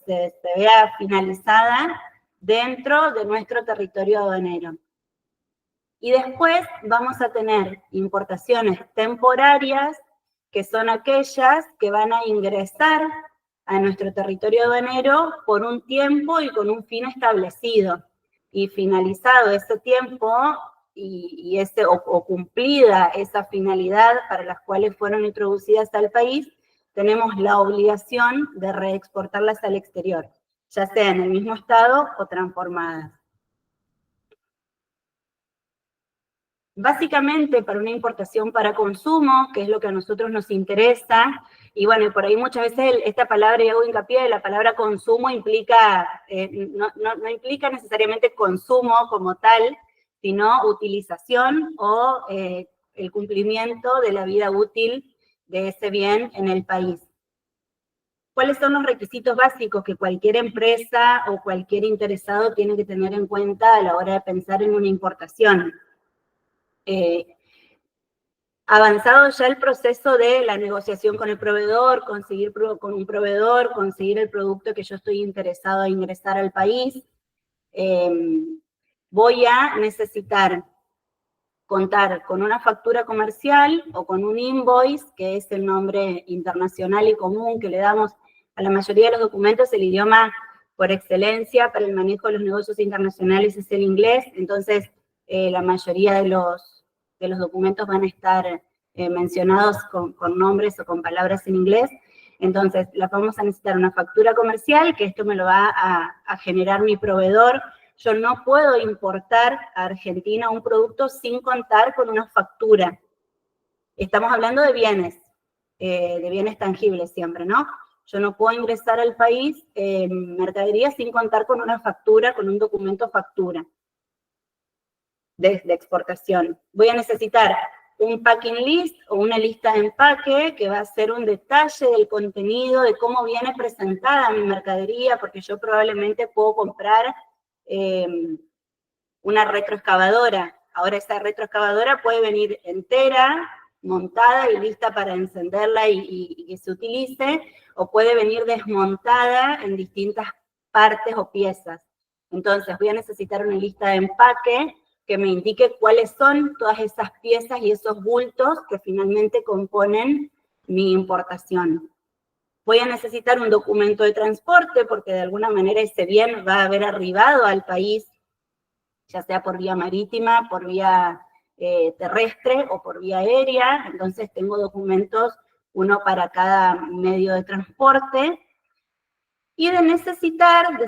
se vea finalizada dentro de nuestro territorio aduanero. Y después vamos a tener importaciones temporarias, que son aquellas que van a ingresar a nuestro territorio aduanero por un tiempo y con un fin establecido. Y finalizado ese tiempo o cumplida esa finalidad para las cuales fueron introducidas al país, tenemos la obligación de reexportarlas al exterior, ya sea en el mismo estado o transformadas. Básicamente para una importación para consumo, que es lo que a nosotros nos interesa, y bueno, por ahí muchas veces esta palabra, y hago hincapié de la palabra consumo, implica, no implica necesariamente consumo como tal, sino utilización o el cumplimiento de la vida útil de ese bien en el país. ¿Cuáles son los requisitos básicos que cualquier empresa o cualquier interesado tiene que tener en cuenta a la hora de pensar en una importación? Avanzado ya el proceso de la negociación con el proveedor, conseguir con un proveedor, conseguir el producto que yo estoy interesado en ingresar al país, voy a necesitar contar con una factura comercial o con un invoice, que es el nombre internacional y común que le damos a la mayoría de los documentos. El idioma por excelencia para el manejo de los negocios internacionales es el inglés, entonces la mayoría de los documentos van a estar mencionados con nombres o con palabras en inglés. Entonces, vamos a necesitar una factura comercial, que esto me lo va a generar mi proveedor. Yo no puedo importar a Argentina un producto sin contar con una factura. Estamos hablando de bienes tangibles siempre, ¿no? Yo no puedo ingresar al país mercadería sin contar con una factura, con un documento factura de exportación. Voy a necesitar un packing list o una lista de empaque que va a ser un detalle del contenido, de cómo viene presentada mi mercadería, porque yo probablemente puedo comprar una retroexcavadora. Ahora esa retroexcavadora puede venir entera, montada y lista para encenderla y que se utilice, o puede venir desmontada en distintas partes o piezas. Entonces voy a necesitar una lista de empaque que me indique cuáles son todas esas piezas y esos bultos que finalmente componen mi importación. Voy a necesitar un documento de transporte porque de alguna manera ese bien va a haber arribado al país, ya sea por vía marítima, por vía terrestre o por vía aérea. Entonces tengo documentos, uno para cada medio de transporte. Y de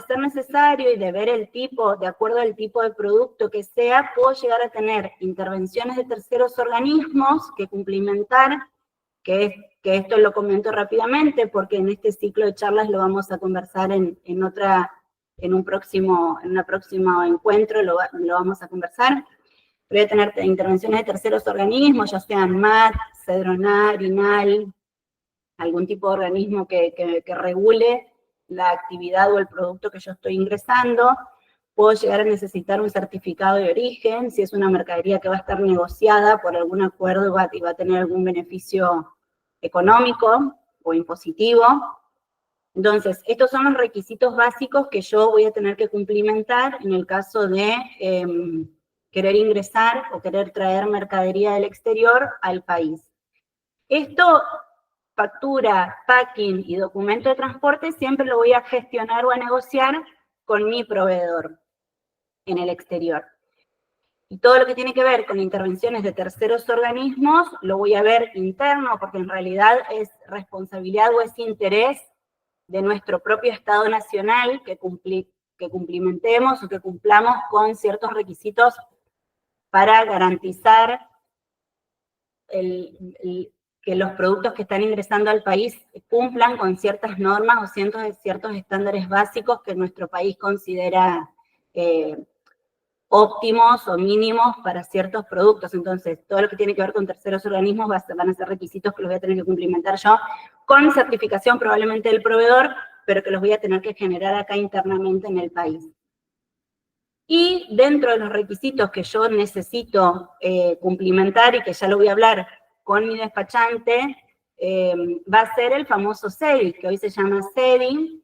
ser necesario y de ver el tipo, de acuerdo al tipo de producto que sea, puedo llegar a tener intervenciones de terceros organismos que cumplimentar, que esto lo comento rápidamente porque en este ciclo de charlas lo vamos a conversar en un próximo encuentro, lo vamos a conversar. Voy a tener intervenciones de terceros organismos, ya sean MAT, CEDRONAR, INAL, algún tipo de organismo que regule la actividad o el producto que yo estoy ingresando. Puedo llegar a necesitar un certificado de origen, si es una mercadería que va a estar negociada por algún acuerdo y va a tener algún beneficio económico o impositivo. Entonces, estos son los requisitos básicos que yo voy a tener que cumplimentar en el caso de querer ingresar o querer traer mercadería del exterior al país. Esto, factura, packing y documento de transporte, siempre lo voy a gestionar o a negociar con mi proveedor en el exterior. Y todo lo que tiene que ver con intervenciones de terceros organismos, lo voy a ver interno, porque en realidad es responsabilidad o es interés de nuestro propio Estado Nacional que cumplimentemos o que cumplamos con ciertos requisitos para garantizar que los productos que están ingresando al país cumplan con ciertas normas o ciertos estándares básicos que nuestro país considera óptimos o mínimos para ciertos productos. Entonces, todo lo que tiene que ver con terceros organismos van a ser requisitos que los voy a tener que cumplimentar yo, con certificación probablemente del proveedor, pero que los voy a tener que generar acá internamente en el país. Y dentro de los requisitos que yo necesito cumplimentar, y que ya lo voy a hablar con mi despachante, va a ser el famoso SEDI, que hoy se llama SEDI,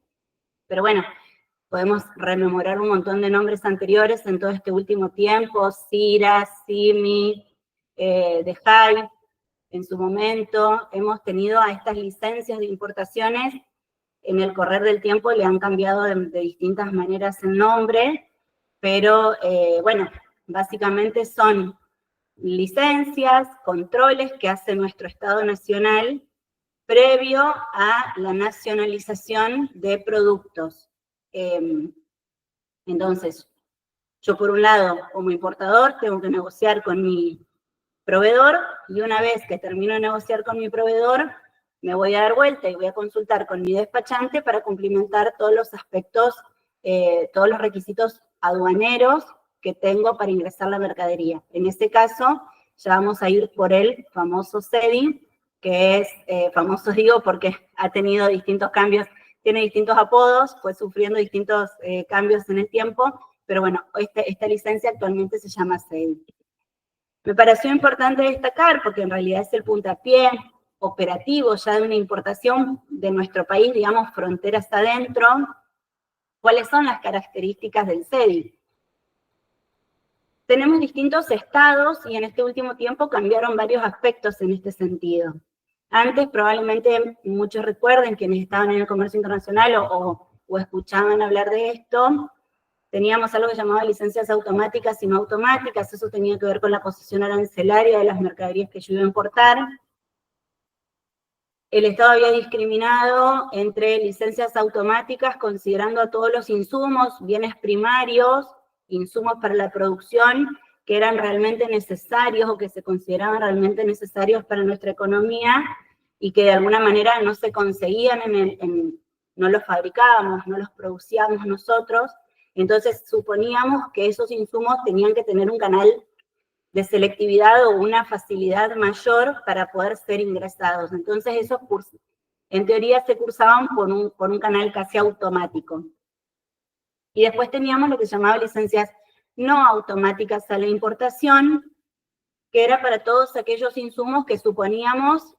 Pero bueno, podemos rememorar un montón de nombres anteriores en todo este último tiempo, Cira, Simi, Dejai, en su momento. Hemos tenido a estas licencias de importaciones, en el correr del tiempo le han cambiado de distintas maneras el nombre, pero bueno, básicamente son licencias, controles que hace nuestro Estado Nacional previo a la nacionalización de productos. Entonces, yo por un lado, como importador, tengo que negociar con mi proveedor, y una vez que termino de negociar con mi proveedor, me voy a dar vuelta y voy a consultar con mi despachante para cumplimentar todos los aspectos, todos los requisitos aduaneros que tengo para ingresar la mercadería. En este caso, ya vamos a ir por el famoso CEDI, que es famoso, digo, porque ha tenido distintos cambios, tiene distintos apodos, fue sufriendo distintos cambios en el tiempo, pero bueno, esta licencia actualmente se llama CEDI. Me pareció importante destacar, porque en realidad es el puntapié operativo ya de una importación de nuestro país, digamos, fronteras adentro, cuáles son las características del CEDI. Tenemos distintos estados y en este último tiempo cambiaron varios aspectos en este sentido. Antes probablemente muchos recuerden, quienes estaban en el comercio internacional o escuchaban hablar de esto, teníamos algo que llamaba licencias automáticas y no automáticas, eso tenía que ver con la posición arancelaria de las mercaderías que yo iba a importar. El Estado había discriminado entre licencias automáticas considerando a todos los insumos, bienes primarios, insumos para la producción, que eran realmente necesarios o que se consideraban realmente necesarios para nuestra economía y que de alguna manera no se conseguían, no los fabricábamos, no los producíamos nosotros. Entonces suponíamos que esos insumos tenían que tener un canal de selectividad o una facilidad mayor para poder ser ingresados. Entonces esos cursos, en teoría, se cursaban por un canal casi automático. Y después teníamos lo que se llamaba licencias no automáticas a la importación, que era para todos aquellos insumos que suponíamos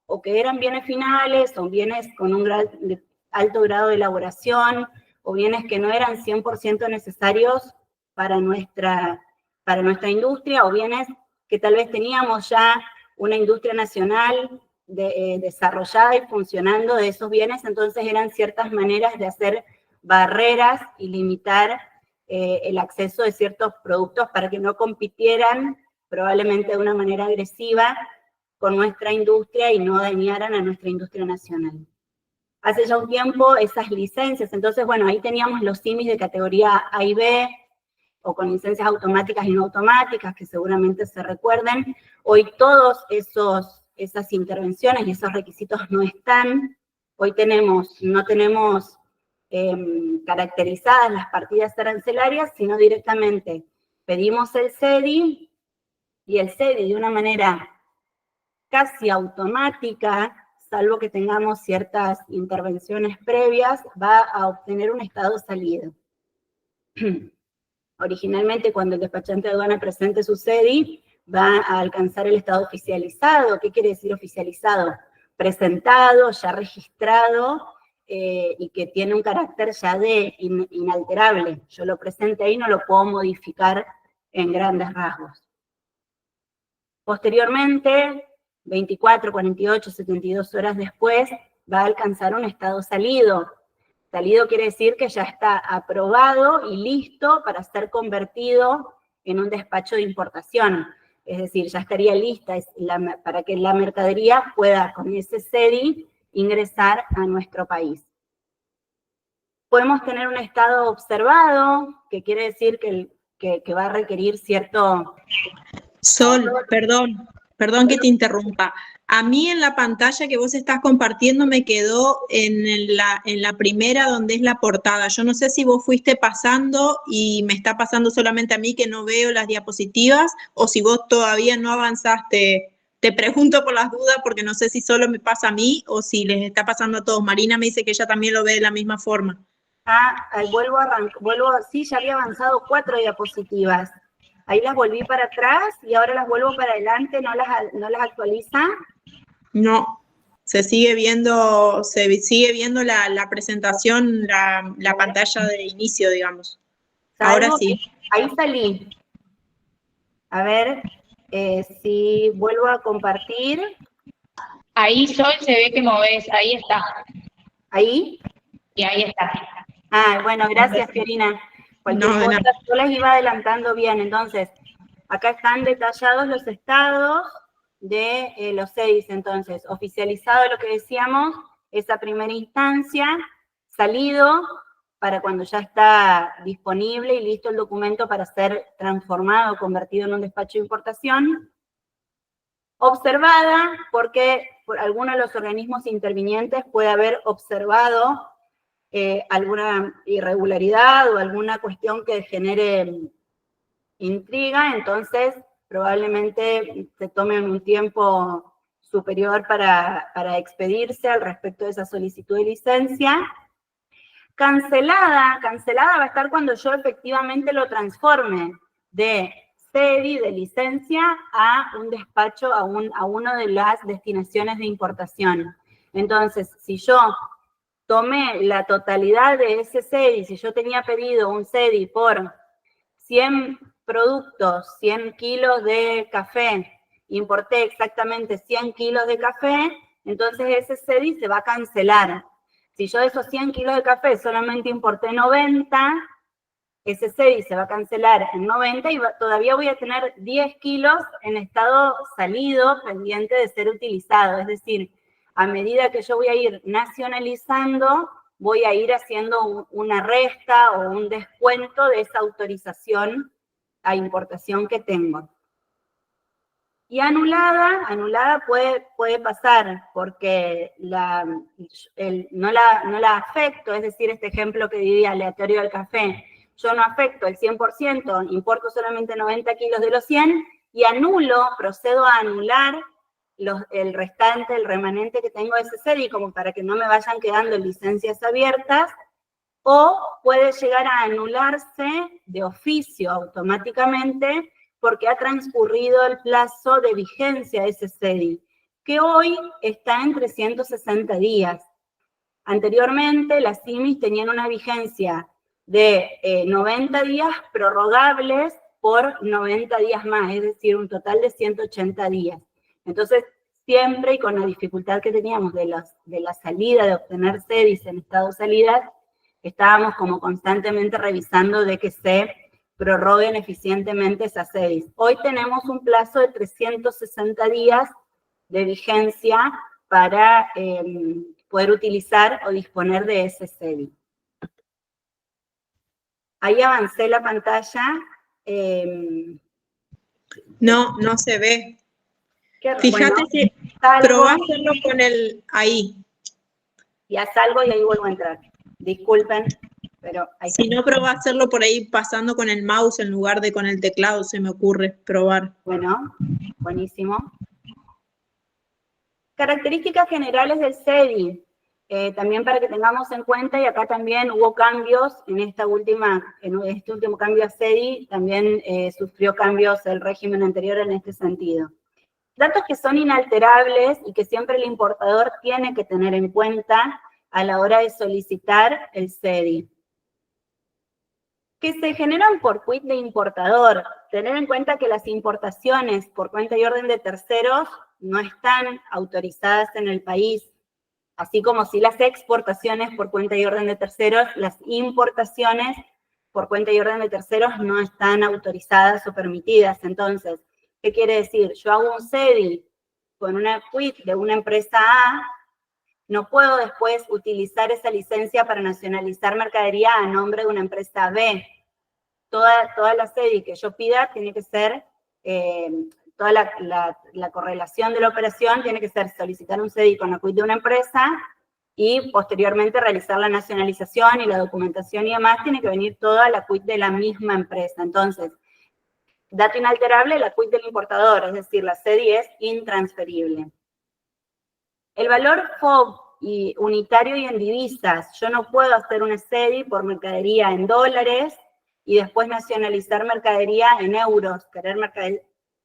o que eran bienes finales o bienes con un alto grado de elaboración o bienes que no eran 100% necesarios para nuestra industria, o bienes que tal vez teníamos ya una industria nacional desarrollada y funcionando de esos bienes, entonces eran ciertas maneras de hacer barreras y limitar el acceso de ciertos productos para que no compitieran probablemente de una manera agresiva con nuestra industria y no dañaran a nuestra industria nacional. Hace ya un tiempo esas licencias, entonces bueno, ahí teníamos los simis de categoría A y B, o con licencias automáticas y no automáticas, que seguramente se recuerden. Hoy todos esas intervenciones y esos requisitos no están. Hoy no tenemos caracterizadas las partidas arancelarias, sino directamente pedimos el CEDI, y el CEDI de una manera casi automática, salvo que tengamos ciertas intervenciones previas, va a obtener un estado salido. Originalmente, cuando el despachante de aduana presente su CEDI, va a alcanzar el estado oficializado. ¿Qué quiere decir oficializado? Presentado, ya registrado, y que tiene un carácter ya de inalterable. Yo lo presenté y no lo puedo modificar en grandes rasgos. Posteriormente, 24, 48, 72 horas después, va a alcanzar un estado salido. Salido quiere decir que ya está aprobado y listo para ser convertido en un despacho de importación. Es decir, ya estaría lista para que la mercadería pueda, con ese CEDI, ingresar a nuestro país. Podemos tener un estado observado, que quiere decir que va a requerir cierto... Sol, perdón que te interrumpa. A mí en la pantalla que vos estás compartiendo me quedó en la primera donde es la portada. Yo no sé si vos fuiste pasando y me está pasando solamente a mí que no veo las diapositivas, o si vos todavía no avanzaste. Te pregunto por las dudas porque no sé si solo me pasa a mí o si les está pasando a todos. Marina me dice que ella también lo ve de la misma forma. Sí, ya había avanzado 4 diapositivas. Ahí las volví para atrás y ahora las vuelvo para adelante, ¿no las actualiza? No. se sigue viendo la presentación, la pantalla de inicio, digamos. Ahora Salvo sí. que ahí salí. A ver si vuelvo a compartir. Ahí, Sol, se ve que movés, ahí está. ¿Ahí? Y ahí está. Ah, bueno, gracias, Fiorina. Cualquier No, de cosa, nada. yo les iba adelantando bien. Entonces, acá están detallados los estados de los CEDIs. Entonces, oficializado lo que decíamos, esa primera instancia, salido para cuando ya está disponible y listo el documento para ser transformado, convertido en un despacho de importación. Observada, porque por alguno de los organismos intervinientes puede haber observado alguna irregularidad o alguna cuestión que genere intriga, entonces probablemente se tome un tiempo superior para expedirse al respecto de esa solicitud de licencia. Cancelada va a estar cuando yo efectivamente lo transforme de CEDI, de licencia, a un despacho, a una de las destinaciones de importación. Entonces, si yo tomé la totalidad de ese CEDI, si yo tenía pedido un CEDI por 100 productos, 100 kilos de café, importé exactamente 100 kilos de café, entonces ese CEDI se va a cancelar. Si yo de esos 100 kilos de café solamente importé 90, ese CEDI se va a cancelar en 90 y todavía voy a tener 10 kilos en estado salido, pendiente de ser utilizado. Es decir, a medida que yo voy a ir nacionalizando, voy a ir haciendo una resta o un descuento de esa autorización a importación que tengo. Y anulada puede pasar porque no la afecto, es decir, este ejemplo que di aleatorio del café, yo no afecto el 100%, importo solamente 90 kilos de los 100 y procedo a anular el restante, el remanente que tengo de ese CEDI, como para que no me vayan quedando licencias abiertas, o puede llegar a anularse de oficio automáticamente porque ha transcurrido el plazo de vigencia de ese CEDI, que hoy está en 360 días. Anteriormente, las CIMIS tenían una vigencia de 90 días prorrogables por 90 días más, es decir, un total de 180 días. Entonces, siempre y con la dificultad que teníamos de la salida, de obtener CEDIs en estado de salida, estábamos como constantemente revisando de que se prorroguen eficientemente esas CEDIs. Hoy tenemos un plazo de 360 días de vigencia para poder utilizar o disponer de ese CEDI. Ahí avancé la pantalla. No, no se ve. Fíjate si probá a hacerlo con ahí. Ya salgo y ahí vuelvo a entrar. Disculpen, pero ahí si no, probá a hacerlo por ahí pasando con el mouse en lugar de con el teclado, se me ocurre probar. Bueno, buenísimo. Características generales del CEDI. También para que tengamos en cuenta, y acá también hubo cambios en este último cambio a CEDI, también sufrió cambios el régimen anterior en este sentido. Datos que son inalterables y que siempre el importador tiene que tener en cuenta a la hora de solicitar el CEDI. Que se generan por quit de importador. Tener en cuenta que las importaciones por cuenta y orden de terceros no están autorizadas en el país. Así como si las exportaciones por cuenta y orden de terceros, las importaciones por cuenta y orden de terceros no están autorizadas o permitidas. Entonces, ¿qué quiere decir? Yo hago un CEDI con una quit de una empresa A, no puedo después utilizar esa licencia para nacionalizar mercadería a nombre de una empresa B. Toda la CEDI que yo pida tiene que ser, toda la correlación de la operación tiene que ser solicitar un CEDI con la quit de una empresa y posteriormente realizar la nacionalización y la documentación y demás, tiene que venir toda la quit de la misma empresa. Entonces, dato inalterable, la quit del importador, es decir, la CEDI es intransferible. El valor FOB y unitario y en divisas, yo no puedo hacer una CEDI por mercadería en dólares y después nacionalizar mercadería en euros, querer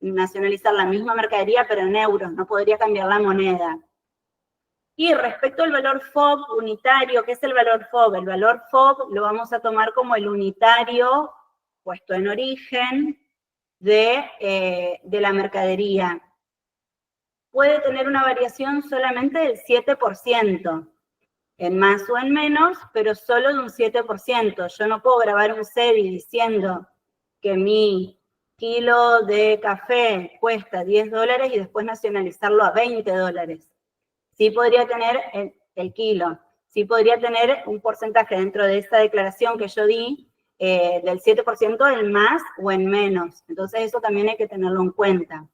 nacionalizar la misma mercadería pero en euros, no podría cambiar la moneda. Y respecto al valor FOB unitario, ¿qué es el valor FOB? El valor FOB lo vamos a tomar como el unitario puesto en origen de la mercadería. Puede tener una variación solamente del 7%, en más o en menos, pero solo de un 7%. Yo no puedo grabar un CEDI diciendo que mi kilo de café cuesta $10 y después nacionalizarlo a $20. Sí podría tener el kilo, sí podría tener un porcentaje dentro de esa declaración que yo di del 7% en más o en menos. Entonces eso también hay que tenerlo en cuenta.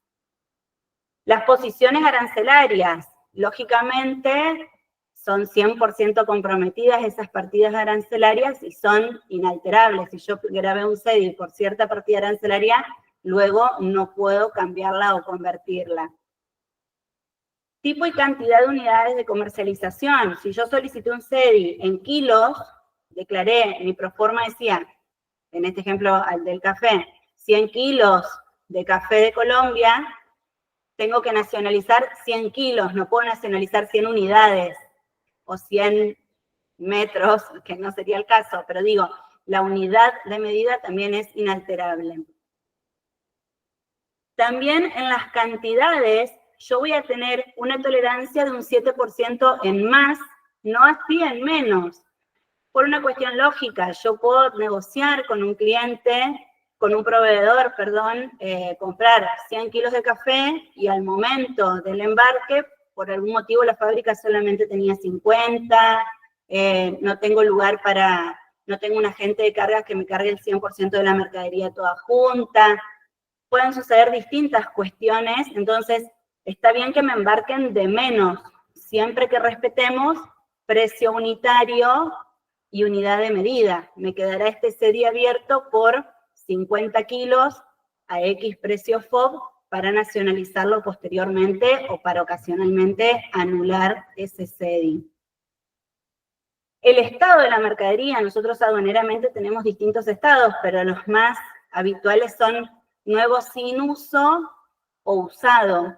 Las posiciones arancelarias, lógicamente, son 100% comprometidas esas partidas arancelarias y son inalterables. Si yo grabé un CEDI por cierta partida arancelaria, luego no puedo cambiarla o convertirla. Tipo y cantidad de unidades de comercialización. Si yo solicité un CEDI en kilos, declaré, mi proforma decía, en este ejemplo al del café, 100 kilos de café de Colombia, tengo que nacionalizar 100 kilos, no puedo nacionalizar 100 unidades o 100 metros, que no sería el caso, pero digo, la unidad de medida también es inalterable. También en las cantidades, yo voy a tener una tolerancia de un 7% en más, no así en menos. Por una cuestión lógica, yo puedo negociar con un cliente, con un proveedor, perdón, comprar 100 kilos de café y al momento del embarque, por algún motivo la fábrica solamente tenía 50, no tengo lugar para, no tengo un agente de carga que me cargue el 100% de la mercadería toda junta. Pueden suceder distintas cuestiones, entonces está bien que me embarquen de menos, siempre que respetemos precio unitario y unidad de medida. Me quedará este CEDI abierto por 50 kilos a X precio FOB para nacionalizarlo posteriormente o para ocasionalmente anular ese CEDI. El estado de la mercadería, nosotros aduaneramente tenemos distintos estados, pero los más habituales son nuevo sin uso o usado.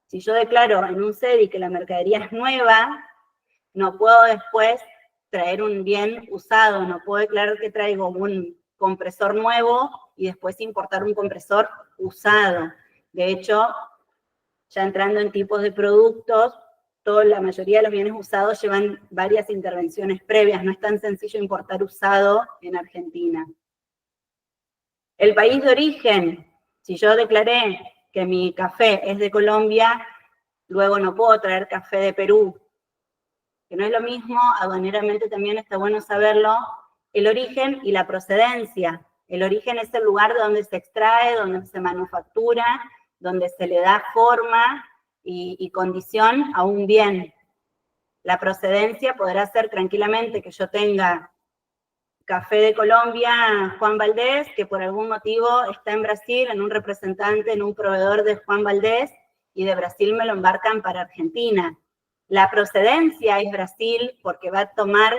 Si yo declaro en un CEDI que la mercadería es nueva, no puedo después traer un bien usado, no puedo declarar que traigo un compresor nuevo y después importar un compresor usado. De hecho, ya entrando en tipos de productos, la mayoría de los bienes usados llevan varias intervenciones previas, no es tan sencillo importar usado en Argentina. El país de origen, si yo declaré que mi café es de Colombia, luego no puedo traer café de Perú, que no es lo mismo, aduaneramente también está bueno saberlo, el origen y la procedencia. El origen es el lugar donde se extrae, donde se manufactura, donde se le da forma y condición a un bien. La procedencia podrá ser tranquilamente que yo tenga café de Colombia, Juan Valdés, que por algún motivo está en Brasil, en un representante, en un proveedor de Juan Valdés, y de Brasil me lo embarcan para Argentina. La procedencia es Brasil porque va a tomar,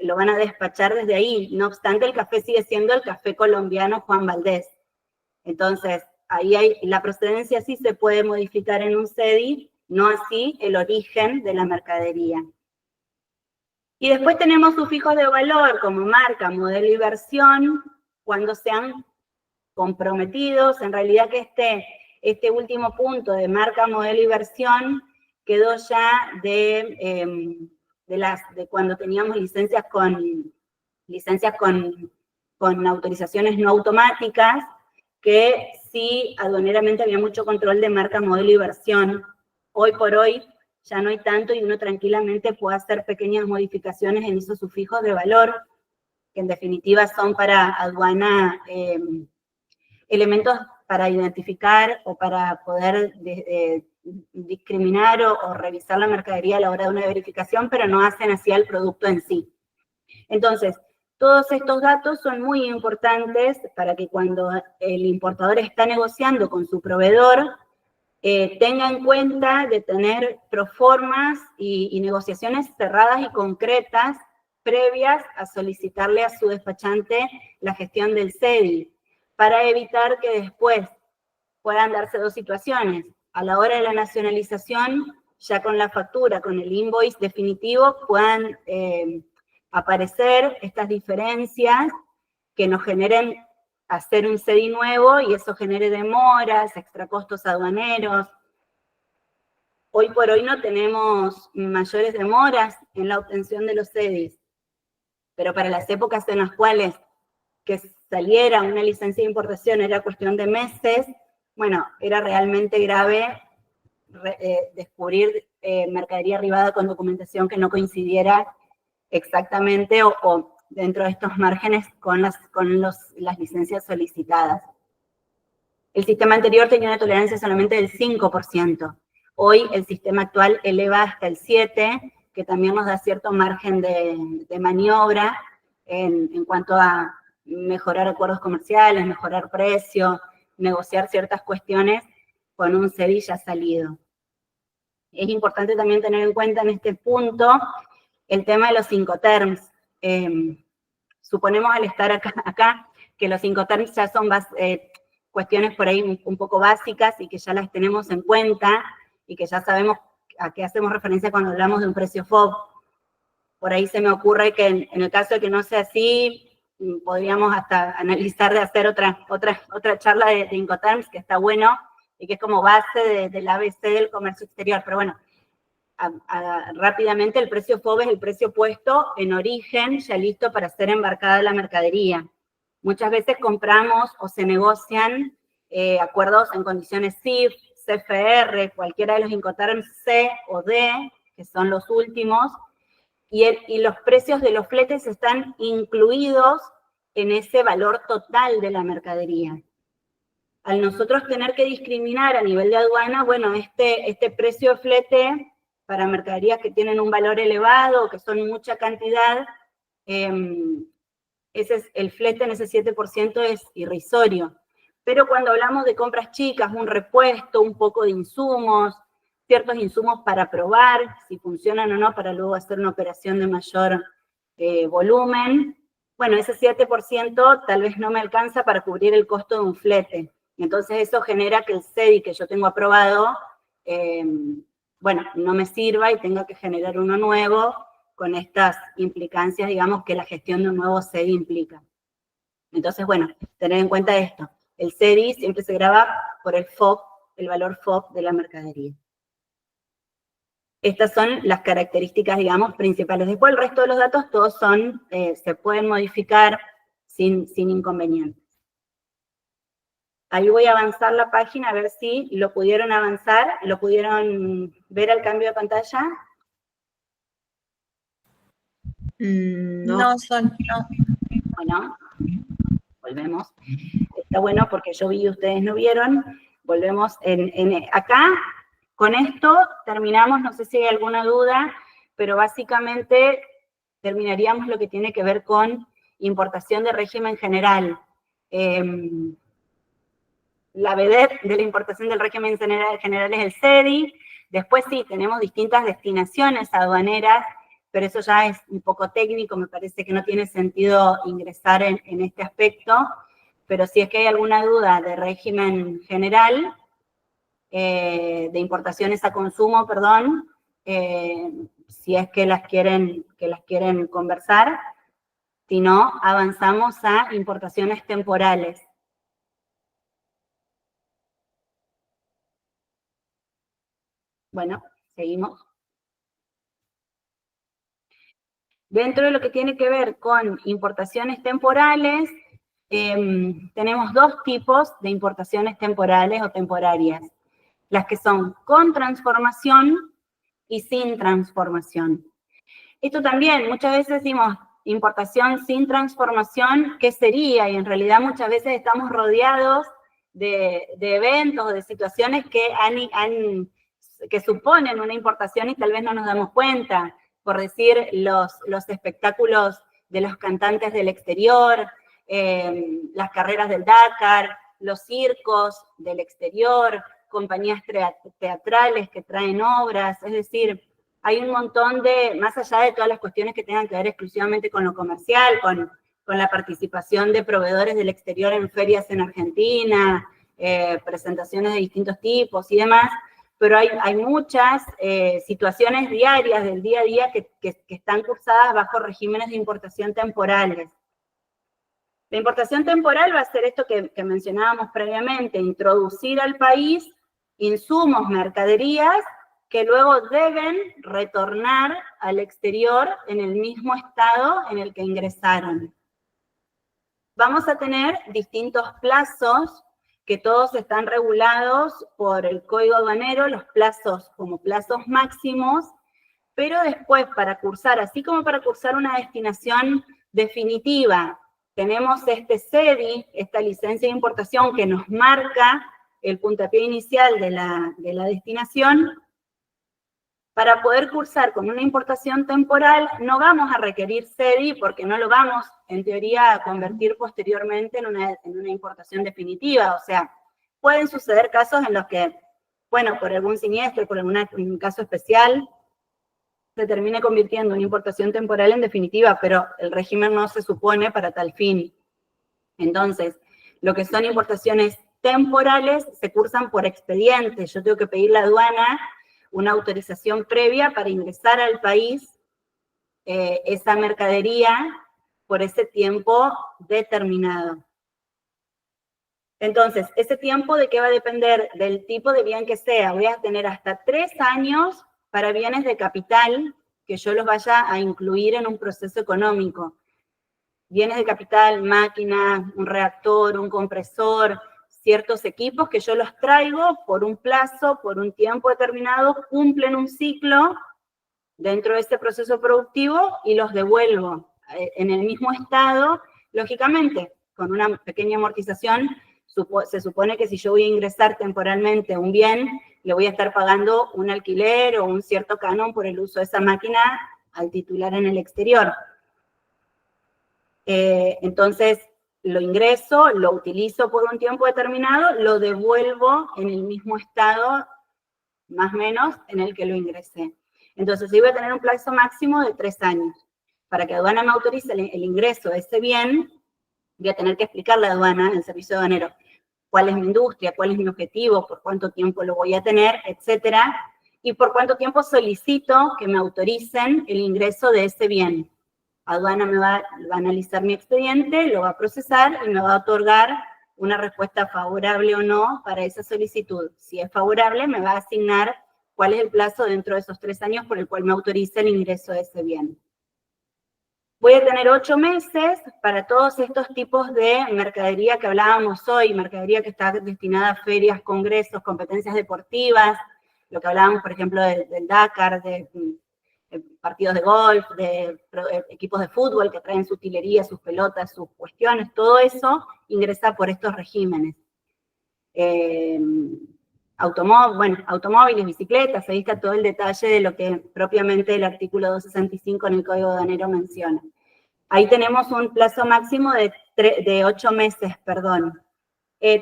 lo van a despachar desde ahí. No obstante, el café sigue siendo el café colombiano Juan Valdés. Entonces, ahí la procedencia sí se puede modificar en un CEDI, no así el origen de la mercadería. Y después tenemos sufijos de valor como marca, modelo y versión, cuando sean comprometidos. En realidad que este último punto de marca, modelo y versión quedó ya de cuando teníamos licencias con autorizaciones no automáticas, que sí aduaneramente había mucho control de marca, modelo y versión. Hoy por hoy ya no hay tanto y uno tranquilamente puede hacer pequeñas modificaciones en esos sufijos de valor, que en definitiva son para aduana elementos para identificar o para poder discriminar o revisar la mercadería a la hora de una verificación, pero no hacen así al producto en sí. Entonces, todos estos datos son muy importantes para que cuando el importador está negociando con su proveedor, tenga en cuenta de tener proformas y negociaciones cerradas y concretas previas a solicitarle a su despachante la gestión del CEDI, para evitar que después puedan darse dos situaciones. A la hora de la nacionalización, ya con la factura, con el invoice definitivo, puedan aparecer estas diferencias que nos generen hacer un CEDI nuevo y eso genere demoras, extracostos aduaneros. Hoy por hoy no tenemos mayores demoras en la obtención de los CEDIs, pero para las épocas en las cuales que saliera una licencia de importación era cuestión de meses, bueno, era realmente grave descubrir mercadería arribada con documentación que no coincidiera exactamente o dentro de estos márgenes con las licencias solicitadas. El sistema anterior tenía una tolerancia solamente del 5%. Hoy el sistema actual eleva hasta el 7%, que también nos da cierto margen de maniobra en cuanto a mejorar acuerdos comerciales, mejorar precio, negociar ciertas cuestiones con un CEDI ya salido. Es importante también tener en cuenta en este punto el tema de los Incoterms. Suponemos al estar acá que los Incoterms ya son cuestiones por ahí un poco básicas y que ya las tenemos en cuenta y que ya sabemos a qué hacemos referencia cuando hablamos de un precio FOB. Por ahí se me ocurre que en el caso de que no sea así, podríamos hasta analizar de hacer otra charla de Incoterms, que está bueno, y que es como base del ABC del comercio exterior. Pero bueno, rápidamente el precio FOB es el precio puesto en origen, ya listo para ser embarcada la mercadería. Muchas veces compramos o se negocian acuerdos en condiciones CIF, CFR, cualquiera de los Incoterms C o D, que son los últimos, y los precios de los fletes están incluidos en ese valor total de la mercadería. Al nosotros tener que discriminar a nivel de aduana, bueno, este precio de flete para mercaderías que tienen un valor elevado, que son mucha cantidad, el flete en ese 7% es irrisorio. Pero cuando hablamos de compras chicas, un repuesto, un poco de insumos, ciertos insumos para probar si funcionan o no, para luego hacer una operación de mayor volumen, bueno, ese 7% tal vez no me alcanza para cubrir el costo de un flete. Entonces eso genera que el CEDI que yo tengo aprobado, bueno, no me sirva y tenga que generar uno nuevo con estas implicancias, digamos, que la gestión de un nuevo CEDI implica. Entonces, bueno, tener en cuenta esto. El CEDI siempre se graba por el FOB, el valor FOB de la mercadería. Estas son las características, digamos, principales. Después el resto de los datos todos se pueden modificar sin inconvenientes. Ahí voy a avanzar la página a ver si lo pudieron avanzar, lo pudieron ver al cambio de pantalla. No, Sol, no. Bueno, volvemos. Está bueno porque yo vi y ustedes no vieron. Volvemos acá. Con esto terminamos, no sé si hay alguna duda, pero básicamente terminaríamos lo que tiene que ver con importación de régimen general. La vedette de la importación del régimen general es el CEDI. Después sí, tenemos distintas destinaciones aduaneras, pero eso ya es un poco técnico, me parece que no tiene sentido ingresar en este aspecto. Pero si es que hay alguna duda de régimen general, de importaciones a consumo, perdón, si es que las quieren conversar, si no, avanzamos a importaciones temporales. Bueno, seguimos. Dentro de lo que tiene que ver con importaciones temporales, tenemos dos tipos de importaciones temporales o temporarias. Las que son con transformación y sin transformación. Esto también, muchas veces decimos importación sin transformación, ¿qué sería? Y en realidad muchas veces estamos rodeados de eventos o de situaciones que suponen una importación y tal vez no nos damos cuenta. Por decir, los espectáculos de los cantantes del exterior, las carreras del Dakar, los circos del exterior, compañías teatrales que traen obras, es decir, hay un montón más allá de todas las cuestiones que tengan que ver exclusivamente con lo comercial, con la participación de proveedores del exterior en ferias en Argentina, presentaciones de distintos tipos y demás, pero hay muchas situaciones diarias del día a día que están cursadas bajo regímenes de importación temporales. La importación temporal va a ser esto que mencionábamos previamente, introducir al país insumos, mercaderías, que luego deben retornar al exterior en el mismo estado en el que ingresaron. Vamos a tener distintos plazos, que todos están regulados por el Código Aduanero, los plazos como plazos máximos, pero después para cursar, así como para cursar una destinación definitiva, tenemos este CEDI, esta licencia de importación que nos marca el puntapié inicial de la destinación. Para poder cursar con una importación temporal no vamos a requerir CEDI porque no lo vamos, en teoría, a convertir posteriormente en una importación definitiva. O sea, pueden suceder casos en los que, bueno, por algún siniestro, por algún caso especial, se termine convirtiendo una importación temporal en definitiva, pero el régimen no se supone para tal fin. Entonces, lo que son importaciones temporales se cursan por expediente. Yo tengo que pedir a la aduana una autorización previa para ingresar al país esa mercadería por ese tiempo determinado. Entonces, ese tiempo, ¿de qué va a depender? Del tipo de bien que sea. Voy a tener hasta 3 años para bienes de capital que yo los vaya a incluir en un proceso económico. Bienes de capital, máquinas, un reactor, un compresor, ciertos equipos que yo los traigo por un plazo, por un tiempo determinado, cumplen un ciclo dentro de ese proceso productivo y los devuelvo en el mismo estado, lógicamente, con una pequeña amortización. Se supone que si yo voy a ingresar temporalmente un bien, le voy a estar pagando un alquiler o un cierto canon por el uso de esa máquina al titular en el exterior. Entonces, lo ingreso, lo utilizo por un tiempo determinado, lo devuelvo en el mismo estado, más o menos, en el que lo ingresé. Entonces, yo voy a tener un plazo máximo de 3 años. Para que aduana me autorice el ingreso de ese bien, voy a tener que explicarle a aduana, el servicio aduanero, cuál es mi industria, cuál es mi objetivo, por cuánto tiempo lo voy a tener, etcétera, y por cuánto tiempo solicito que me autoricen el ingreso de ese bien. Aduana me va a analizar mi expediente, lo va a procesar y me va a otorgar una respuesta favorable o no para esa solicitud. Si es favorable, me va a asignar cuál es el plazo dentro de esos 3 años por el cual me autoriza el ingreso de ese bien. Voy a tener 8 meses para todos estos tipos de mercadería que hablábamos hoy, mercadería que está destinada a ferias, congresos, competencias deportivas, lo que hablábamos, por ejemplo, del Dakar, de partidos de golf, de equipos de fútbol que traen su utilería, sus pelotas, sus cuestiones, todo eso ingresa por estos regímenes. Automóviles, bicicletas, ahí está todo el detalle de lo que propiamente el artículo 265 en el Código Aduanero menciona. Ahí tenemos un plazo máximo de 8 meses, perdón.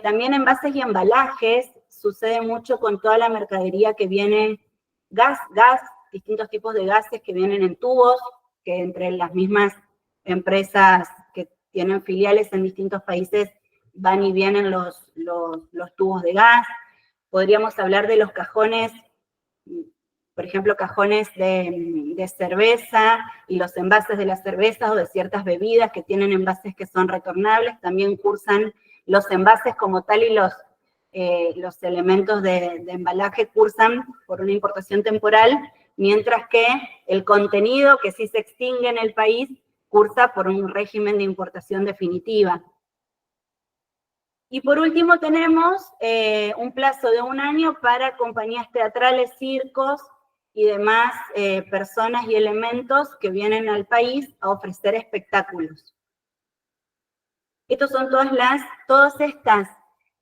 También envases y embalajes, sucede mucho con toda la mercadería que viene, gas, distintos tipos de gases que vienen en tubos, que entre las mismas empresas que tienen filiales en distintos países van y vienen los tubos de gas. Podríamos hablar de los cajones, por ejemplo, cajones de cerveza y los envases de las cervezas o de ciertas bebidas que tienen envases que son retornables. También cursan los envases como tal y los elementos de embalaje cursan por una importación temporal, mientras que el contenido que sí se extingue en el país cursa por un régimen de importación definitiva. Y por último tenemos un plazo de 1 año para compañías teatrales, circos y demás personas y elementos que vienen al país a ofrecer espectáculos. Estos son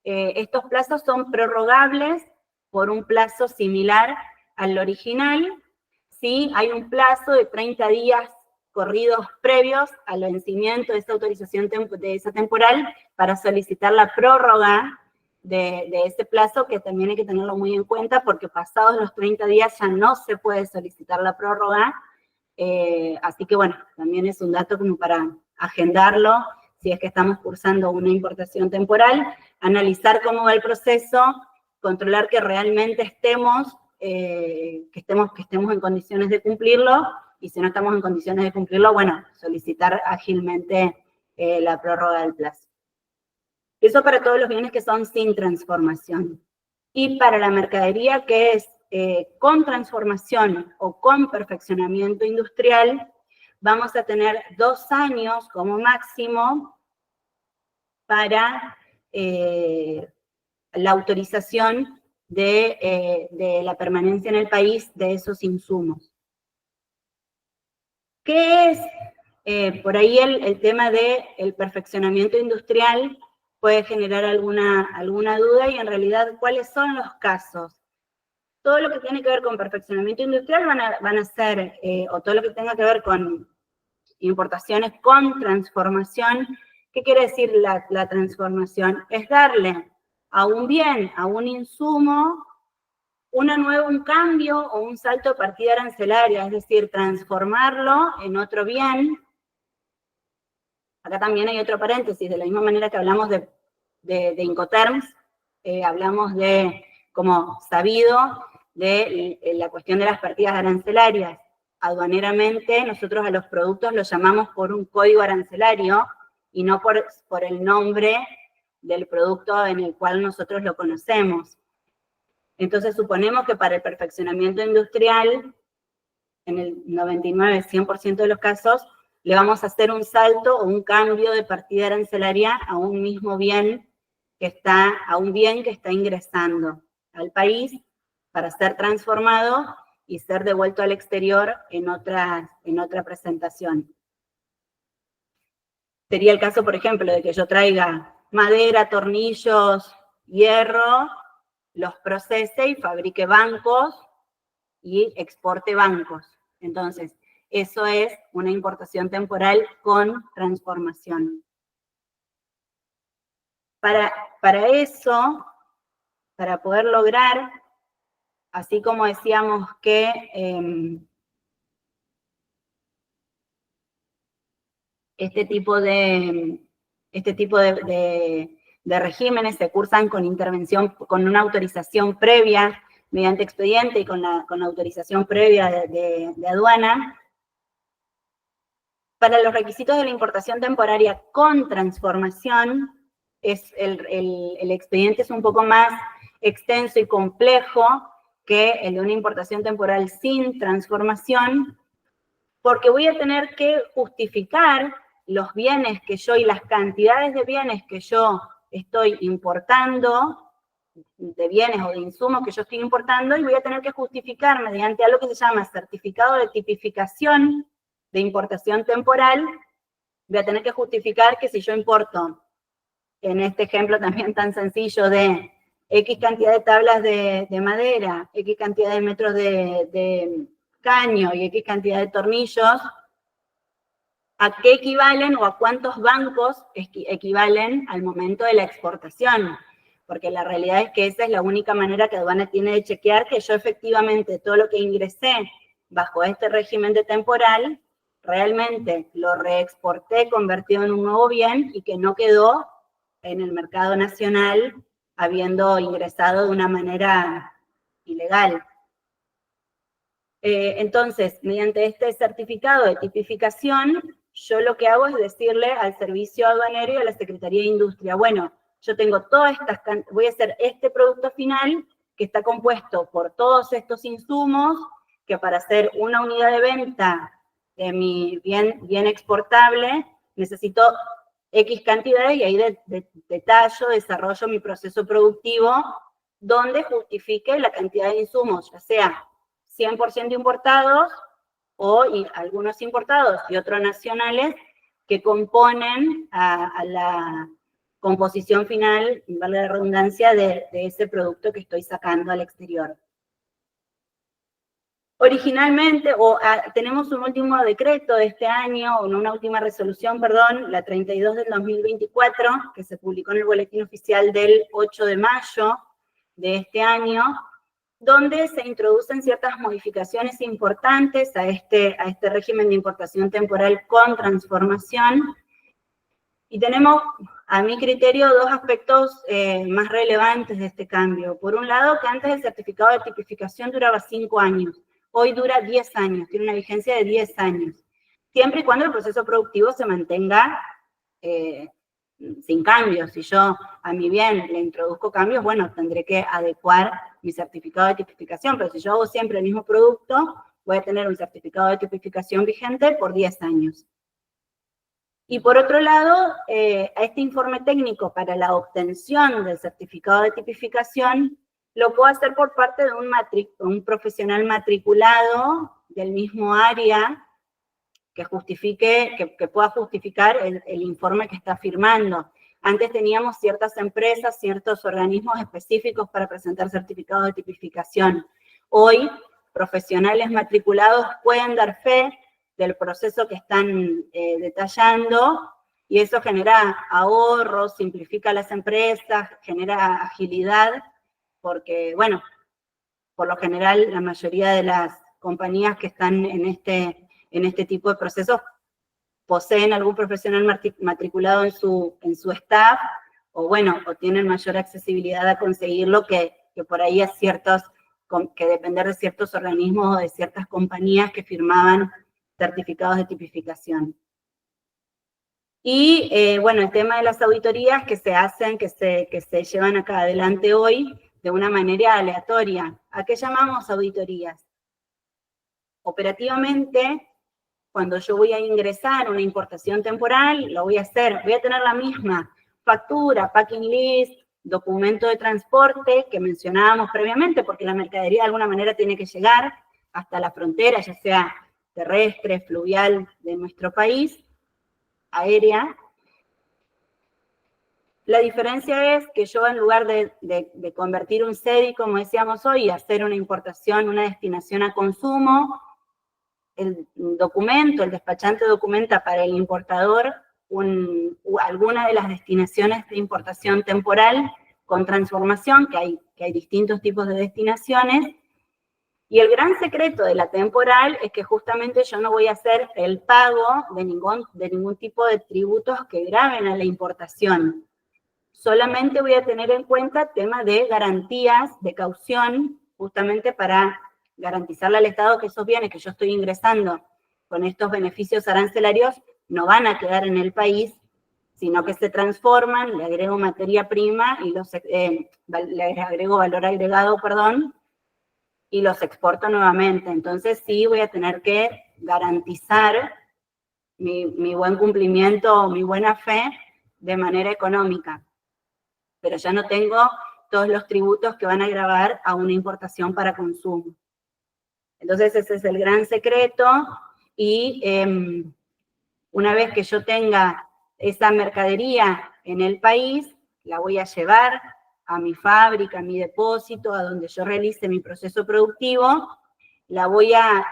estos plazos son prorrogables por un plazo similar al original. ¿Sí? Hay un plazo de 30 días corridos previos al vencimiento de esa autorización de esa temporal para solicitar la prórroga de ese plazo, que también hay que tenerlo muy en cuenta porque pasados los 30 días ya no se puede solicitar la prórroga. Así que bueno, también es un dato como para agendarlo si es que estamos cursando una importación temporal, analizar cómo va el proceso controlar que realmente estemos en condiciones de cumplirlo, y si no estamos en condiciones de cumplirlo, bueno, solicitar ágilmente la prórroga del plazo. Eso para todos los bienes que son sin transformación. Y para la mercadería que es con transformación o con perfeccionamiento industrial, vamos a tener 2 años como máximo para la autorización de la permanencia en el país de esos insumos. ¿Qué es? Por ahí el tema del perfeccionamiento industrial puede generar alguna duda, y en realidad, ¿cuáles son los casos? Todo lo que tiene que ver con perfeccionamiento industrial van a ser, o todo lo que tenga que ver con importaciones con transformación. ¿Qué quiere decir la transformación? Es darle a un bien, a un insumo, un cambio o un salto de partida arancelaria, es decir, transformarlo en otro bien. Acá también hay otro paréntesis, de la misma manera que hablamos de Incoterms, hablamos de, como sabido, de la cuestión de las partidas arancelarias. Aduaneramente, nosotros a los productos los llamamos por un código arancelario y no por el nombre del producto en el cual nosotros lo conocemos. Entonces, suponemos que para el perfeccionamiento industrial, en el 99-100% de los casos, le vamos a hacer un salto o un cambio de partida arancelaria a un mismo bien que está ingresando al país para ser transformado y ser devuelto al exterior en otra presentación. Sería el caso, por ejemplo, de que yo traiga madera, tornillos, hierro, los procese y fabrique bancos y exporte bancos. Entonces, eso es una importación temporal con transformación. Para eso, para poder lograr, así como decíamos que este tipo de regímenes se cursan con intervención, con una autorización previa mediante expediente y con la autorización previa de aduana. Para los requisitos de la importación temporaria con transformación, el expediente es un poco más extenso y complejo que el de una importación temporal sin transformación, porque voy a tener que justificar los bienes que yo y las cantidades de bienes que yo estoy importando, de bienes o de insumos que yo estoy importando, y voy a tener que justificar mediante algo que se llama certificado de tipificación de importación temporal. Voy a tener que justificar que si yo importo, en este ejemplo también tan sencillo de X cantidad de tablas de madera, X cantidad de metros de caño y X cantidad de tornillos, ¿a qué equivalen o a cuántos bancos equivalen al momento de la exportación? Porque la realidad es que esa es la única manera que aduana tiene de chequear que yo efectivamente todo lo que ingresé bajo este régimen de temporal, realmente lo reexporté convertido en un nuevo bien y que no quedó en el mercado nacional habiendo ingresado de una manera ilegal. Entonces, mediante este certificado de tipificación, yo lo que hago es decirle al servicio aduanero y a la Secretaría de Industria, bueno, yo tengo todas estas, voy a hacer este producto final que está compuesto por todos estos insumos, que para hacer una unidad de venta de mi bien exportable, necesito X cantidades, y ahí detallo, desarrollo mi proceso productivo, donde justifique la cantidad de insumos, ya sea 100% importados o algunos importados y otros nacionales que componen a la composición final, vale la redundancia, de ese producto que estoy sacando al exterior. Originalmente, tenemos un último decreto de este año, una última resolución, perdón, la 32 del 2024, que se publicó en el Boletín Oficial del 8 de mayo de este año, donde se introducen ciertas modificaciones importantes a este régimen de importación temporal con transformación. Y tenemos a mi criterio, dos aspectos más relevantes de este cambio. Por un lado, que antes el certificado de tipificación duraba 5 años, hoy dura 10 años, tiene una vigencia de 10 años, siempre y cuando el proceso productivo se mantenga sin cambios. Si yo a mi bien le introduzco cambios, bueno, tendré que adecuar mi certificado de tipificación, pero si yo hago siempre el mismo producto, voy a tener un certificado de tipificación vigente por 10 años. Y por otro lado, a este informe técnico para la obtención del certificado de tipificación, lo puedo hacer por parte de un profesional matriculado del mismo área que justifique, que pueda justificar el informe que está firmando. Antes teníamos ciertas empresas, ciertos organismos específicos para presentar certificados de tipificación. Hoy, profesionales matriculados pueden dar fe del proceso que están detallando, y eso genera ahorros, simplifica a las empresas, genera agilidad, porque, bueno, por lo general, la mayoría de las compañías que están en este tipo de procesos poseen algún profesional matriculado en su staff, o bueno, o tienen mayor accesibilidad a conseguirlo que por ahí que depender de ciertos organismos o de ciertas compañías que firmaban certificados de tipificación. Y bueno, el tema de las auditorías que se hacen, que se llevan acá adelante hoy de una manera aleatoria. ¿A qué llamamos auditorías? Operativamente, cuando yo voy a ingresar una importación temporal, lo voy a hacer, voy a tener la misma factura, packing list, documento de transporte que mencionábamos previamente, porque la mercadería de alguna manera tiene que llegar hasta la frontera, ya sea terrestre, fluvial de nuestro país, aérea. La diferencia es que yo, en lugar de convertir un CEDI, como decíamos hoy, y hacer una importación, una destinación a consumo, el documento, el despachante documenta para el importador alguna de las destinaciones de importación temporal con transformación, que hay distintos tipos de destinaciones. Y el gran secreto de la temporal es que justamente yo no voy a hacer el pago de ningún tipo de tributos que graven a la importación. Solamente voy a tener en cuenta temas de garantías, de caución, justamente para garantizarle al Estado que esos bienes que yo estoy ingresando con estos beneficios arancelarios no van a quedar en el país, sino que se transforman, le agrego materia prima y le agrego valor agregado, perdón, y los exporto nuevamente. Entonces sí voy a tener que garantizar mi buen cumplimiento, mi buena fe de manera económica. Pero ya no tengo todos los tributos que van a gravar a una importación para consumo. Entonces ese es el gran secreto, y una vez que yo tenga esa mercadería en el país, la voy a llevar a mi fábrica, a mi depósito, a donde yo realice mi proceso productivo, la voy a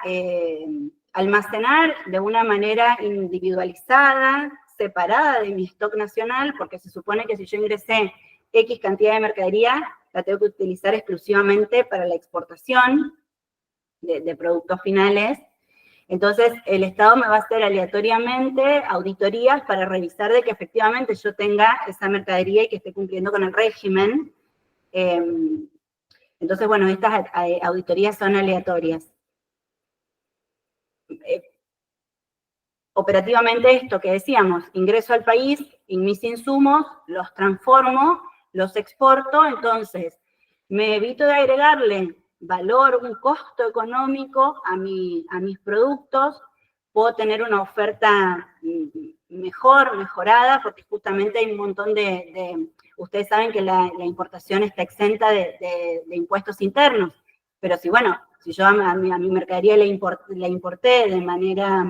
almacenar de una manera individualizada, separada de mi stock nacional, porque se supone que si yo ingresé X cantidad de mercadería, la tengo que utilizar exclusivamente para la exportación de productos finales. Entonces, el Estado me va a hacer aleatoriamente auditorías para revisar de que efectivamente yo tenga esa mercadería y que esté cumpliendo con el régimen. Entonces, bueno, estas auditorías son aleatorias. Operativamente esto que decíamos, ingreso al país, y mis insumos los transformo, los exporto, entonces me evito de agregarle valor, un costo económico a mis productos, puedo tener una oferta mejorada, porque justamente hay un montón ustedes saben que la importación está exenta de impuestos internos, pero si yo a mi mercadería la importé de manera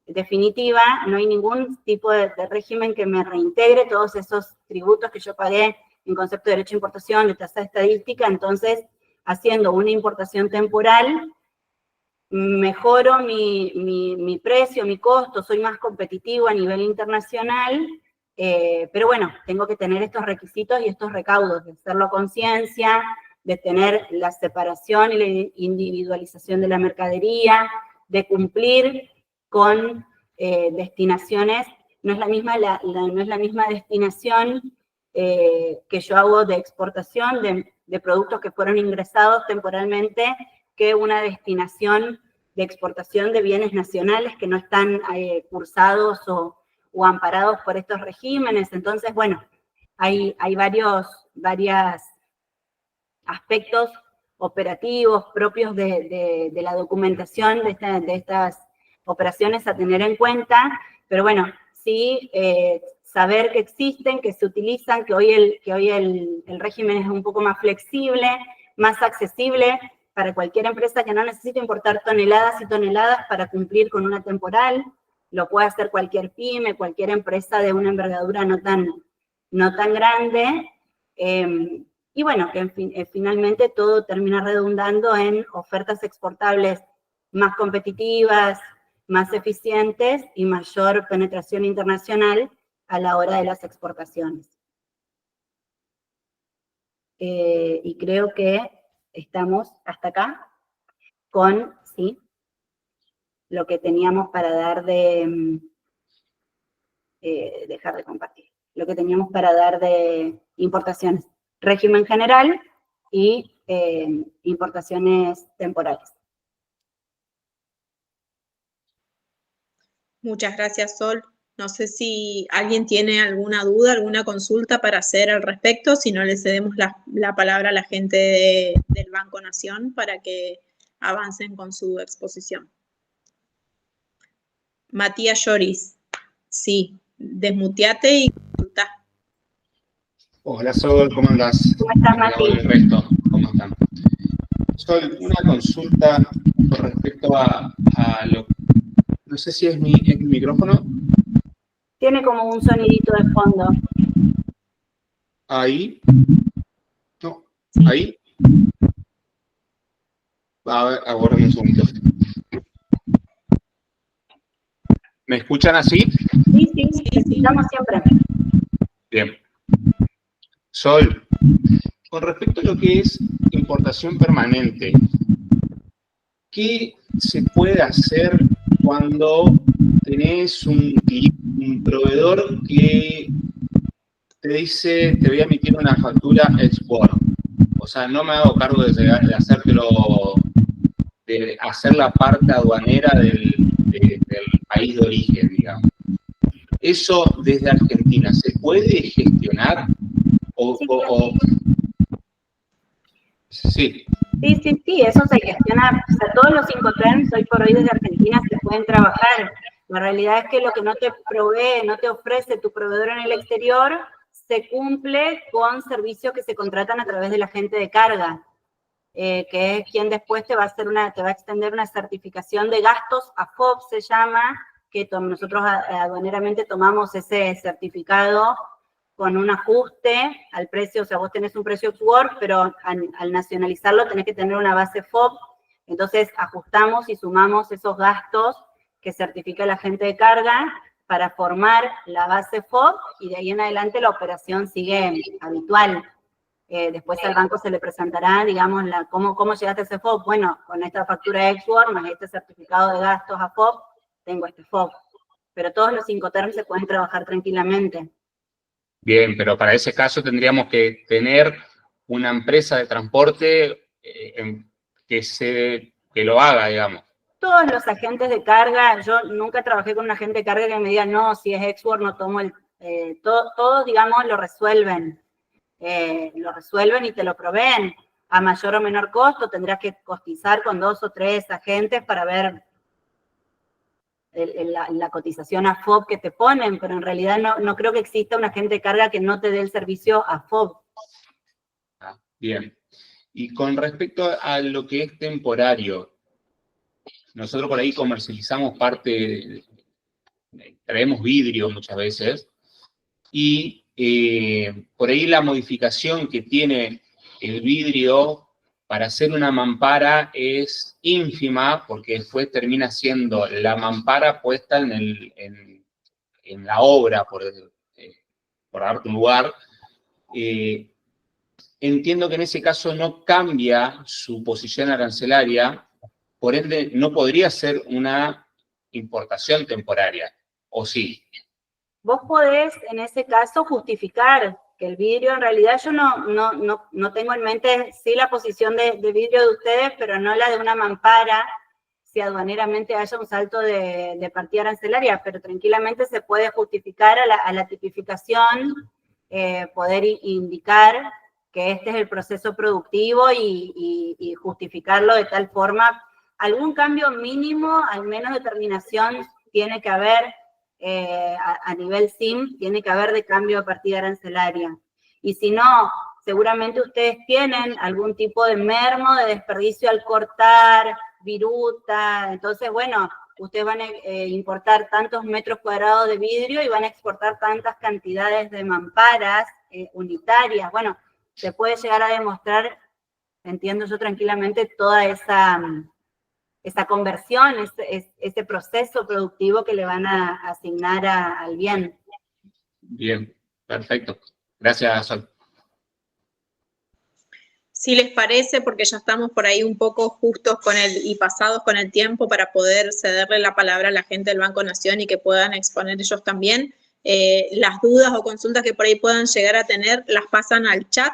definitiva, no hay ningún tipo de régimen que me reintegre todos esos tributos que yo pagué en concepto de derecho de importación, de tasa estadística. Entonces, haciendo una importación temporal, mejoro mi precio, mi costo, soy más competitivo a nivel internacional, pero bueno, tengo que tener estos requisitos y estos recaudos, de hacerlo a conciencia, de tener la separación y la individualización de la mercadería, de cumplir con destinaciones no es la misma, no es la misma destinación que yo hago de exportación de productos que fueron ingresados temporalmente que una destinación de exportación de bienes nacionales que no están cursados o amparados por estos regímenes. Entonces, bueno, hay varios aspectos operativos propios de la documentación de estas operaciones a tener en cuenta, pero bueno, sí saber que existen, que se utilizan, que hoy el régimen es un poco más flexible, más accesible para cualquier empresa que no necesite importar toneladas y toneladas para cumplir con una temporal. Lo puede hacer cualquier pyme, cualquier empresa de una envergadura no tan grande. Y bueno, que finalmente todo termina redundando en ofertas exportables más competitivas, más eficientes y mayor penetración internacional a la hora de las exportaciones. Y creo que estamos hasta acá con, ¿sí?, lo que teníamos para dar dejar de compartir, lo que teníamos para dar de importaciones. Régimen general y importaciones temporales. Muchas gracias, Sol. No sé si alguien tiene alguna duda, alguna consulta para hacer al respecto, si no le cedemos la palabra a la gente del Banco Nación para que avancen con su exposición. Matías Lloris, sí, desmuteate y consulta. Hola Sol, ¿cómo andás? ¿Cómo estás, Mati? El resto, ¿cómo están? Sol, una consulta con respecto a lo... No sé si es mi micrófono. Tiene como un sonidito de fondo. Ahí. No, ahí. A ver, aguarden un segundo. ¿Me escuchan así? Sí, escuchamos siempre. Bien. Sol, con respecto a lo que es importación permanente, ¿qué se puede hacer cuando tenés un proveedor que te dice, te voy a emitir una factura export? O sea, no me hago cargo de hacer la parte aduanera del país de origen, digamos. ¿Eso desde Argentina se puede gestionar? Sí. Sí, eso se gestiona. O sea, todos los Incoterms hoy por hoy desde Argentina se pueden trabajar. La realidad es que lo que no te provee, no te ofrece tu proveedor en el exterior, se cumple con servicios que se contratan a través del agente de carga, que es quien después te va a extender una certificación de gastos, AFOP se llama, que nosotros aduaneramente tomamos ese certificado con un ajuste al precio. O sea, vos tenés un precio ex-work, pero al nacionalizarlo tenés que tener una base FOB, entonces ajustamos y sumamos esos gastos que certifica el agente de carga para formar la base FOB, y de ahí en adelante la operación sigue habitual. Después al banco se le presentará, digamos, ¿cómo llegaste a ese FOB? Bueno, con esta factura Export más este certificado de gastos a FOB, tengo este FOB. Pero todos los Incoterms se pueden trabajar tranquilamente. Bien, pero para ese caso tendríamos que tener una empresa de transporte que lo haga, digamos. Todos los agentes de carga, yo nunca trabajé con un agente de carga que me diga, no, si es export no tomo todos, digamos, lo resuelven y te lo proveen a mayor o menor costo. Tendrás que cotizar con 2 o 3 agentes para ver la cotización a FOB que te ponen, pero en realidad no creo que exista un agente de carga que no te dé el servicio a FOB. Bien. Y con respecto a lo que es temporario, nosotros por ahí comercializamos traemos vidrio muchas veces, y por ahí la modificación que tiene el vidrio para hacer una mampara es ínfima, porque después termina siendo la mampara puesta en la obra, por darte un lugar. Entiendo que en ese caso no cambia su posición arancelaria, por ende no podría ser una importación temporaria, ¿o sí? vos podés en ese caso justificar que el vidrio, en realidad yo no tengo en mente sí la posición de vidrio de ustedes, pero no la de una mampara, si aduaneramente haya un salto de partida arancelaria, pero tranquilamente se puede justificar a la tipificación, poder indicar que este es el proceso productivo y justificarlo de tal forma. Algún cambio mínimo, al menos determinación, tiene que haber a nivel SIM, tiene que haber de cambio de partida arancelaria. Y si no, seguramente ustedes tienen algún tipo de mermo, de desperdicio al cortar, viruta, entonces, bueno, ustedes van a importar tantos metros cuadrados de vidrio y van a exportar tantas cantidades de mamparas unitarias. Bueno, se puede llegar a demostrar, entiendo yo tranquilamente, toda esa conversión, ese proceso productivo que le van a asignar al bien. Bien, perfecto. Gracias, Sol. Si les parece, porque ya estamos por ahí un poco justos y pasados con el tiempo para poder cederle la palabra a la gente del Banco Nación y que puedan exponer ellos también, las dudas o consultas que por ahí puedan llegar a tener, las pasan al chat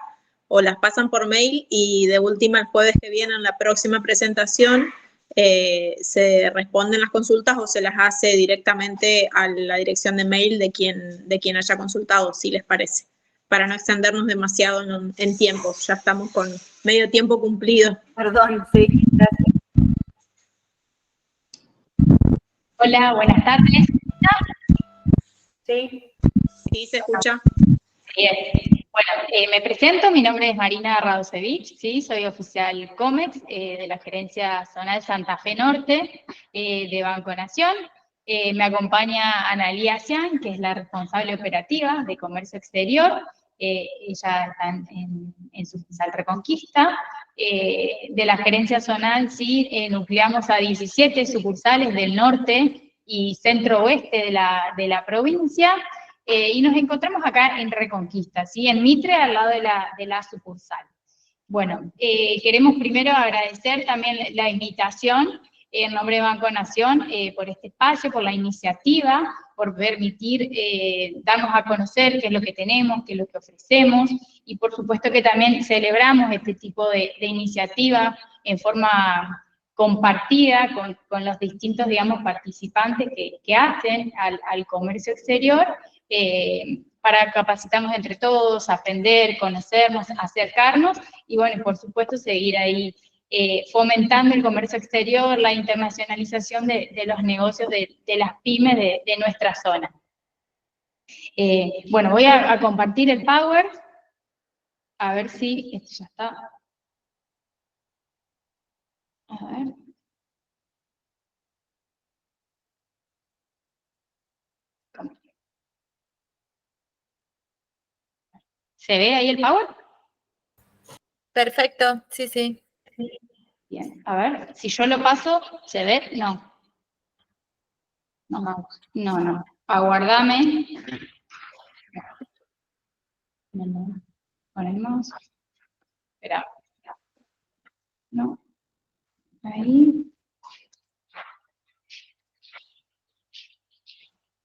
o las pasan por mail y de última el jueves que viene en la próxima presentación se responden las consultas o se las hace directamente a la dirección de mail de quien haya consultado, si les parece, para no extendernos demasiado en tiempo. Ya estamos con medio tiempo cumplido. Perdón, sí, gracias. Hola, buenas tardes. Sí. Sí, se escucha. Bien. Bueno, me presento, mi nombre es Marina Radosevich, ¿sí? Soy oficial COMEX de la Gerencia Zonal Santa Fe Norte de Banco Nación. Me acompaña Analía Cian, que es la responsable operativa de Comercio Exterior. Ella está en sucursal Reconquista. De la Gerencia Zonal, sí, nucleamos a 17 sucursales del norte y centro-oeste de la provincia. Y nos encontramos acá en Reconquista, ¿sí? En Mitre, al lado de la sucursal. Bueno, queremos primero agradecer también la invitación en nombre de Banco Nación por este espacio, por la iniciativa, por permitir darnos a conocer qué es lo que tenemos, qué es lo que ofrecemos, y por supuesto que también celebramos este tipo de iniciativa en forma compartida con los distintos, digamos, participantes que hacen al comercio exterior, para capacitarnos entre todos, aprender, conocernos, acercarnos, y bueno, por supuesto seguir ahí fomentando el comercio exterior, la internacionalización de los negocios de las pymes de nuestra zona. Bueno, voy a compartir el Power, a ver si esto ya está. A ver. ¿Se ve ahí el Power? Perfecto, sí, sí. Bien, a ver, si yo lo paso, ¿se ve? No. No. Aguardame. Con el mouse. Espera. No. Ahí.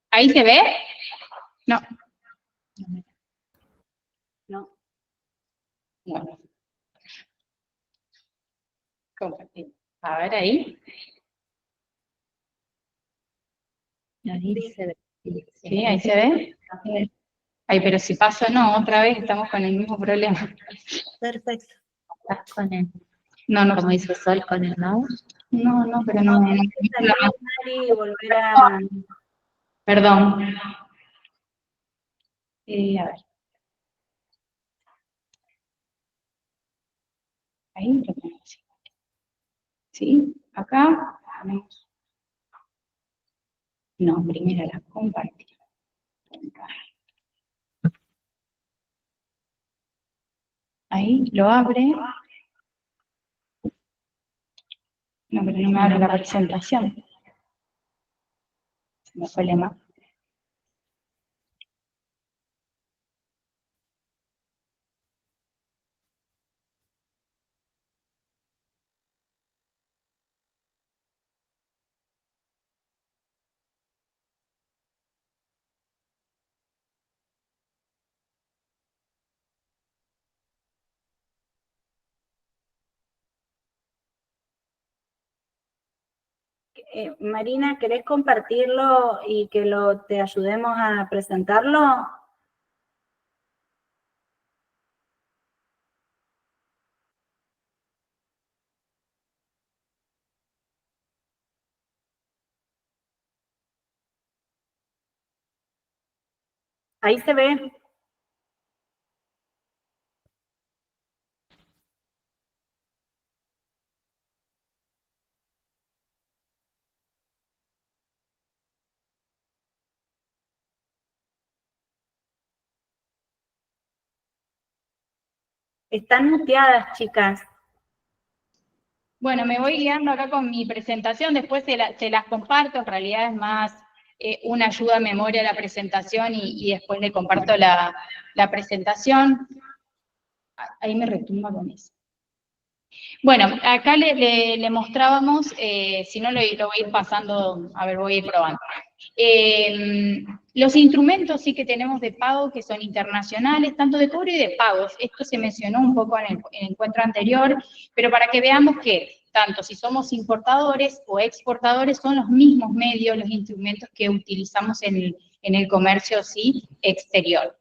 ¿Ahí se ve? No. No. Bueno. Compartir. A ver ahí. Ahí se ve. Sí, ahí se ve. Ay, pero si paso no, otra vez estamos con el mismo problema. Perfecto. ¿Estás con el? No. Como dice Sol, con el mouse. No, pero no. Y volver a... Perdón. A ver. Ahí lo tenemos. ¿Sí? Acá. No, primero la compartir. Ahí lo abre. No, pero no me abre la presentación. Se me fue el lema. Marina, ¿querés compartirlo y que te ayudemos a presentarlo? Ahí se ve. Están muteadas, chicas. Bueno, me voy guiando acá con mi presentación, después se las comparto, en realidad es más una ayuda a memoria a la presentación y después le comparto la presentación. Ahí me retumba con eso. Bueno, acá le mostrábamos, si no lo voy a ir pasando, a ver, voy a ir probando. Los instrumentos sí que tenemos de pago que son internacionales, tanto de cobro y de pagos. Esto se mencionó un poco en el encuentro anterior, pero para que veamos que tanto si somos importadores o exportadores son los mismos medios, los instrumentos que utilizamos en el comercio sí exterior.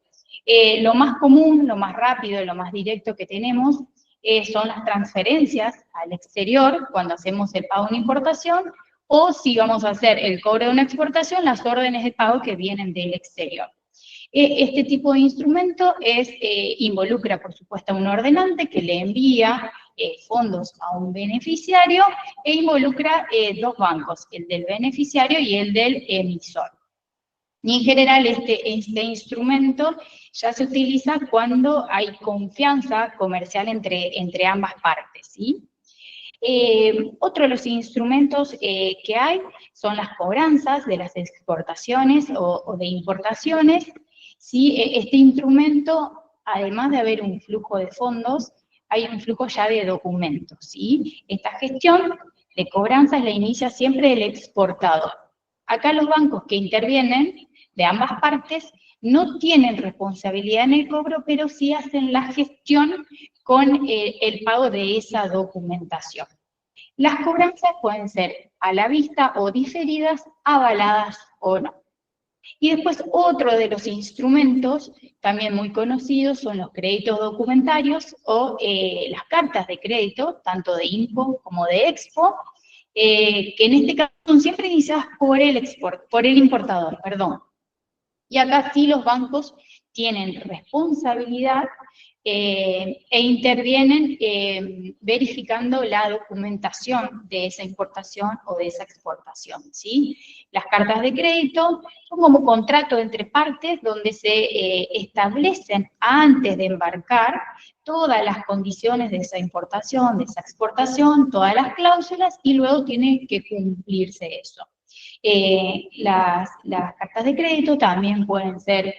Lo más común, lo más rápido, lo más directo que tenemos son las transferencias al exterior cuando hacemos el pago en importación, o si vamos a hacer el cobro de una exportación, las órdenes de pago que vienen del exterior. Este tipo de instrumento involucra, por supuesto, a un ordenante que le envía fondos a un beneficiario e involucra dos bancos, el del beneficiario y el del emisor. Y en general este instrumento ya se utiliza cuando hay confianza comercial entre ambas partes, ¿sí? Otro de los instrumentos que hay son las cobranzas de las exportaciones o de importaciones, ¿sí? Este instrumento, además de haber un flujo de fondos, hay un flujo ya de documentos, ¿sí? Esta gestión de cobranzas la inicia siempre el exportador. Acá los bancos que intervienen de ambas partes no tienen responsabilidad en el cobro, pero sí hacen la gestión con el pago de esa documentación. Las cobranzas pueden ser a la vista o diferidas, avaladas o no. Y después otro de los instrumentos, también muy conocidos, son los créditos documentarios o las cartas de crédito, tanto de INPO como de EXPO, que en este caso son siempre iniciadas por el importador, perdón. Y acá sí los bancos tienen responsabilidad e intervienen verificando la documentación de esa importación o de esa exportación, ¿sí? Las cartas de crédito son como contratos entre partes donde se establecen antes de embarcar todas las condiciones de esa importación, de esa exportación, todas las cláusulas, y luego tiene que cumplirse eso. Las cartas de crédito también pueden ser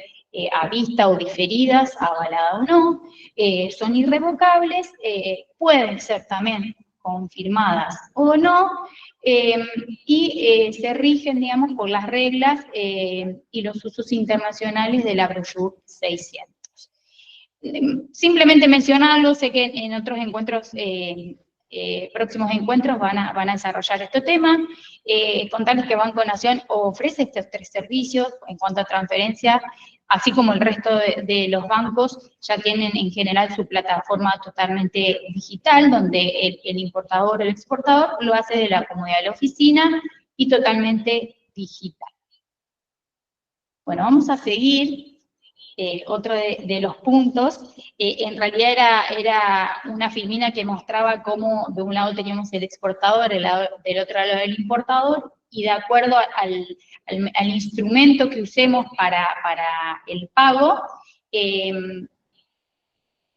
a vista o diferidas, avaladas o no, son irrevocables, pueden ser también confirmadas o no, y se rigen, digamos, por las reglas y los usos internacionales de la Brochure 600. Simplemente mencionarlo, sé que en otros encuentros, próximos encuentros van a desarrollar este tema. Contarles que Banco Nación ofrece estos 3 servicios en cuanto a transferencia, así como el resto de los bancos ya tienen en general su plataforma totalmente digital, donde el importador o el exportador lo hace de la comodidad de la oficina y totalmente digital. Bueno, vamos a seguir. Otro de los puntos, en realidad era una filmina que mostraba cómo de un lado teníamos el exportador, del otro lado el importador, y de acuerdo al instrumento que usemos para el pago,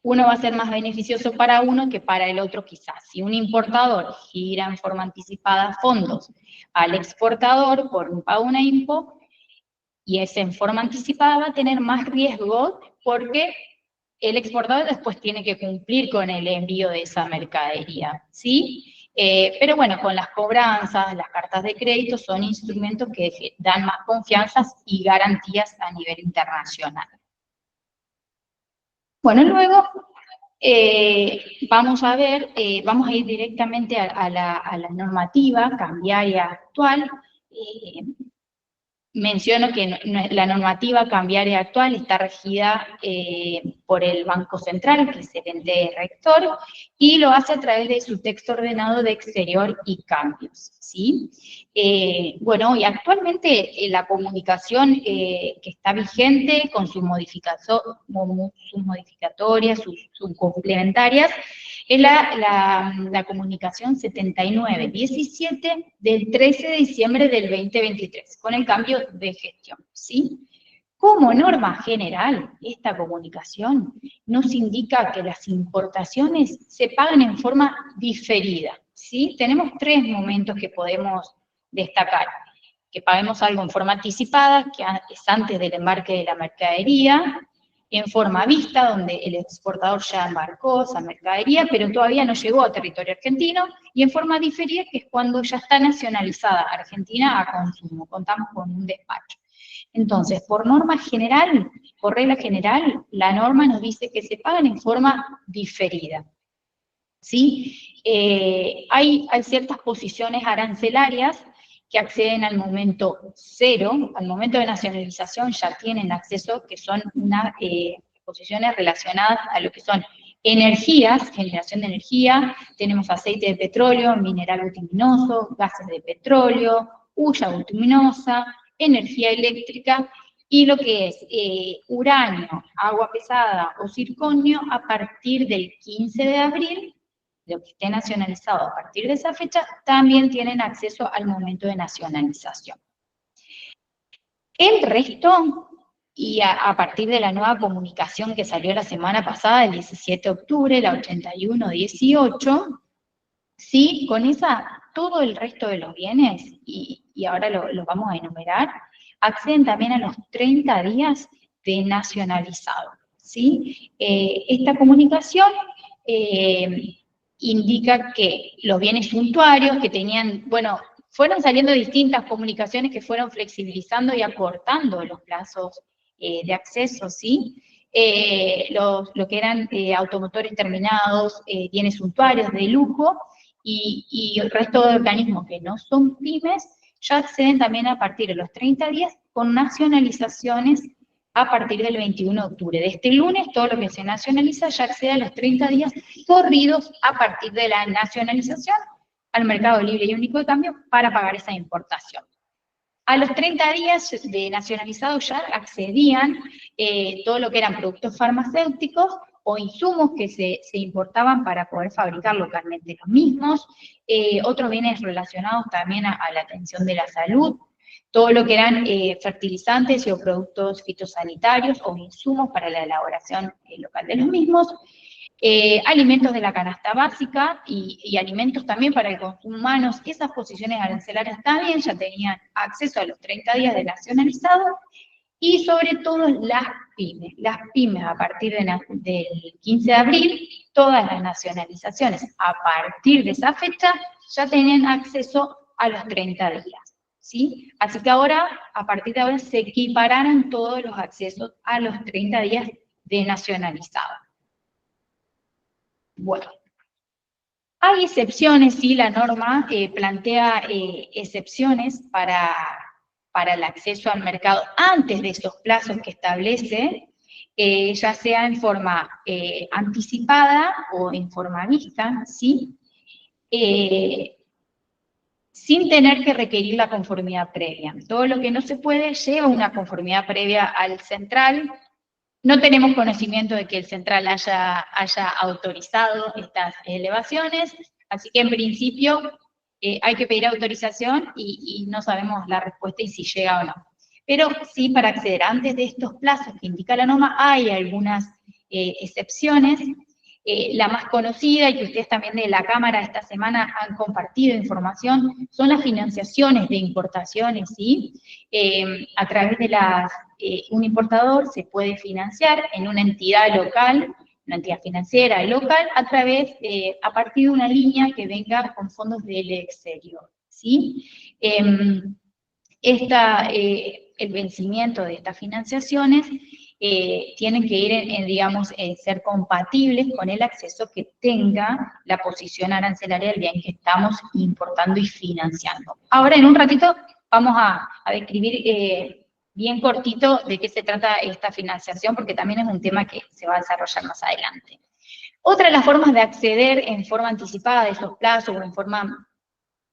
uno va a ser más beneficioso para uno que para el otro quizás. Si un importador gira en forma anticipada fondos al exportador por un pago una IMPO, y es en forma anticipada, va a tener más riesgo porque el exportador después tiene que cumplir con el envío de esa mercadería, ¿sí? Pero bueno, con las cobranzas, las cartas de crédito son instrumentos que dan más confianzas y garantías a nivel internacional. Bueno, luego vamos a ver, vamos a ir directamente a la normativa cambiaria actual. Menciono que la normativa cambiaria actual está regida por el Banco Central, que es el ente rector, y lo hace a través de su texto ordenado de exterior y cambios, ¿sí? Bueno, y actualmente la comunicación que está vigente con sus modificatorias, sus complementarias, es la comunicación 7917 del 13 de diciembre del 2023, con el cambio de gestión, ¿sí? Como norma general, esta comunicación nos indica que las importaciones se pagan en forma diferida, ¿sí? Tenemos 3 momentos que podemos destacar. Que paguemos algo en forma anticipada, que es antes del embarque de la mercadería, en forma vista, donde el exportador ya embarcó esa mercadería, pero todavía no llegó a territorio argentino, y en forma diferida, que es cuando ya está nacionalizada Argentina a consumo, contamos con un despacho. Entonces, por norma general, por regla general, la norma nos dice que se pagan en forma diferida, ¿sí? Hay ciertas posiciones arancelarias que acceden al momento cero, al momento de nacionalización ya tienen acceso, que son unas posiciones relacionadas a lo que son energías, generación de energía, tenemos aceite de petróleo, mineral bituminoso, gases de petróleo, hulla bituminosa, energía eléctrica, y lo que es uranio, agua pesada o circonio a partir del 15 de abril, lo que esté nacionalizado a partir de esa fecha, también tienen acceso al momento de nacionalización. El resto, y a partir de la nueva comunicación que salió la semana pasada, el 17 de octubre, la 8118, ¿sí? Con esa, todo el resto de los bienes, y ahora los vamos a enumerar, acceden también a los 30 días de nacionalizado, ¿sí? Esta comunicación indica que los bienes suntuarios que tenían, bueno, fueron saliendo distintas comunicaciones que fueron flexibilizando y acortando los plazos de acceso, ¿sí? Lo que eran automotores terminados, bienes suntuarios de lujo, y el resto de organismos que no son pymes, ya acceden también a partir de los 30 días con nacionalizaciones a partir del 21 de octubre. De este lunes, todo lo que se nacionaliza ya accede a los 30 días corridos a partir de la nacionalización al mercado libre y único de cambio para pagar esa importación. A los 30 días de nacionalizado ya accedían todo lo que eran productos farmacéuticos o insumos que se importaban para poder fabricar localmente los mismos, otros bienes relacionados también a la atención de la salud, todo lo que eran fertilizantes o productos fitosanitarios o insumos para la elaboración local de los mismos, alimentos de la canasta básica y alimentos también para el consumo humano. Esas posiciones arancelarias también ya tenían acceso a los 30 días de nacionalizado, y sobre todo las pymes a partir del 15 de abril, todas las nacionalizaciones a partir de esa fecha ya tenían acceso a los 30 días. ¿Sí? Así que ahora, a partir de ahora, se equipararon todos los accesos a los 30 días de nacionalizado. Bueno, hay excepciones, sí, la norma plantea excepciones para el acceso al mercado antes de esos plazos que establece, ya sea en forma anticipada o en forma vista, ¿sí? Sin tener que requerir la conformidad previa. Todo lo que no se puede lleva una conformidad previa al central. No tenemos conocimiento de que el central haya autorizado estas elevaciones, así que en principio hay que pedir autorización y no sabemos la respuesta y si llega o no. Pero sí, para acceder antes de estos plazos que indica la norma, hay algunas excepciones. La más conocida, y que ustedes también de la Cámara esta semana han compartido información, son las financiaciones de importaciones, ¿sí? A través de un importador se puede financiar en una entidad local, una entidad financiera local, a partir de una línea que venga con fondos del exterior, ¿sí? El vencimiento de estas financiaciones tienen que ir, digamos, ser compatibles con el acceso que tenga la posición arancelaria del bien que estamos importando y financiando. Ahora, en un ratito, vamos a describir bien cortito de qué se trata esta financiación, porque también es un tema que se va a desarrollar más adelante. Otra de las formas de acceder en forma anticipada de esos plazos o en forma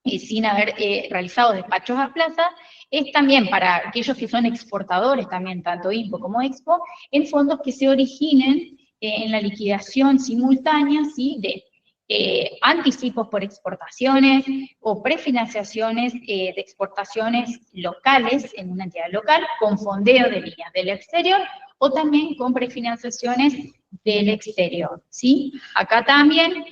sin haber realizado despachos a plaza, es también para aquellos que son exportadores también, tanto INPO como Expo, en fondos que se originen en la liquidación simultánea, ¿sí?, de anticipos por exportaciones o prefinanciaciones de exportaciones locales en una entidad local con fondeo de líneas del exterior o también con prefinanciaciones del exterior, ¿sí? Acá también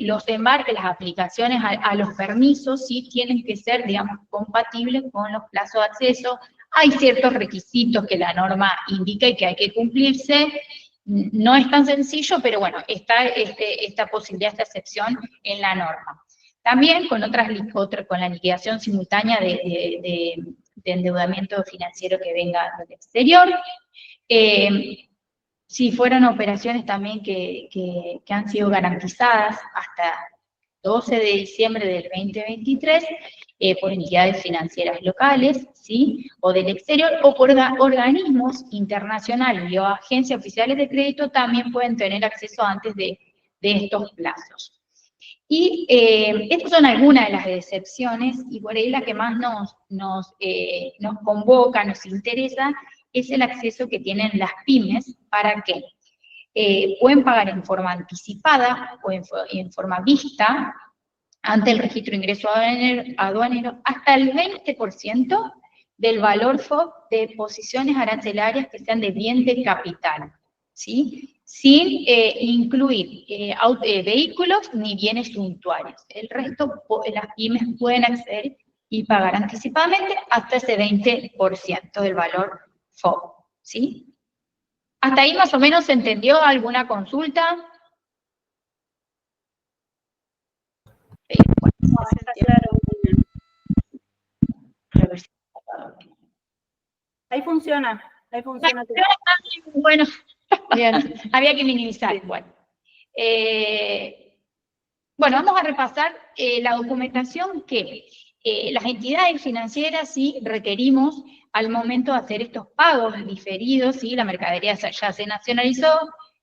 los embarques, las aplicaciones a los permisos, ¿sí?, tienen que ser, digamos, compatibles con los plazos de acceso. Hay ciertos requisitos que la norma indica y que hay que cumplirse. No es tan sencillo, pero bueno, está esta posibilidad, esta excepción en la norma. También con con la liquidación simultánea de endeudamiento financiero que venga del exterior. Si fueron operaciones también que han sido garantizadas hasta 12 de diciembre del 2023 por entidades financieras locales, ¿sí?, o del exterior, o por organismos internacionales y o agencias oficiales de crédito, también pueden tener acceso antes de estos plazos. Y estas son algunas de las excepciones, y por ahí la que más nos convoca, nos interesa, es el acceso que tienen las pymes. ¿Para qué? Pueden pagar en forma anticipada o en forma vista ante el registro de ingreso aduanero hasta el 20% del valor FOB de posiciones arancelarias que sean de bien de capital, ¿sí?, sin incluir vehículos ni bienes suntuarios. El resto, las pymes pueden acceder y pagar anticipadamente hasta ese 20% del valor FOB, ¿sí? ¿Hasta ahí más o menos se entendió? ¿Alguna consulta? No, está claro. Ahí funciona. Bueno, bien, había que minimizar. Bueno, vamos a repasar la documentación que las entidades financieras sí requerimos al momento de hacer estos pagos diferidos, ¿sí? La mercadería ya se nacionalizó,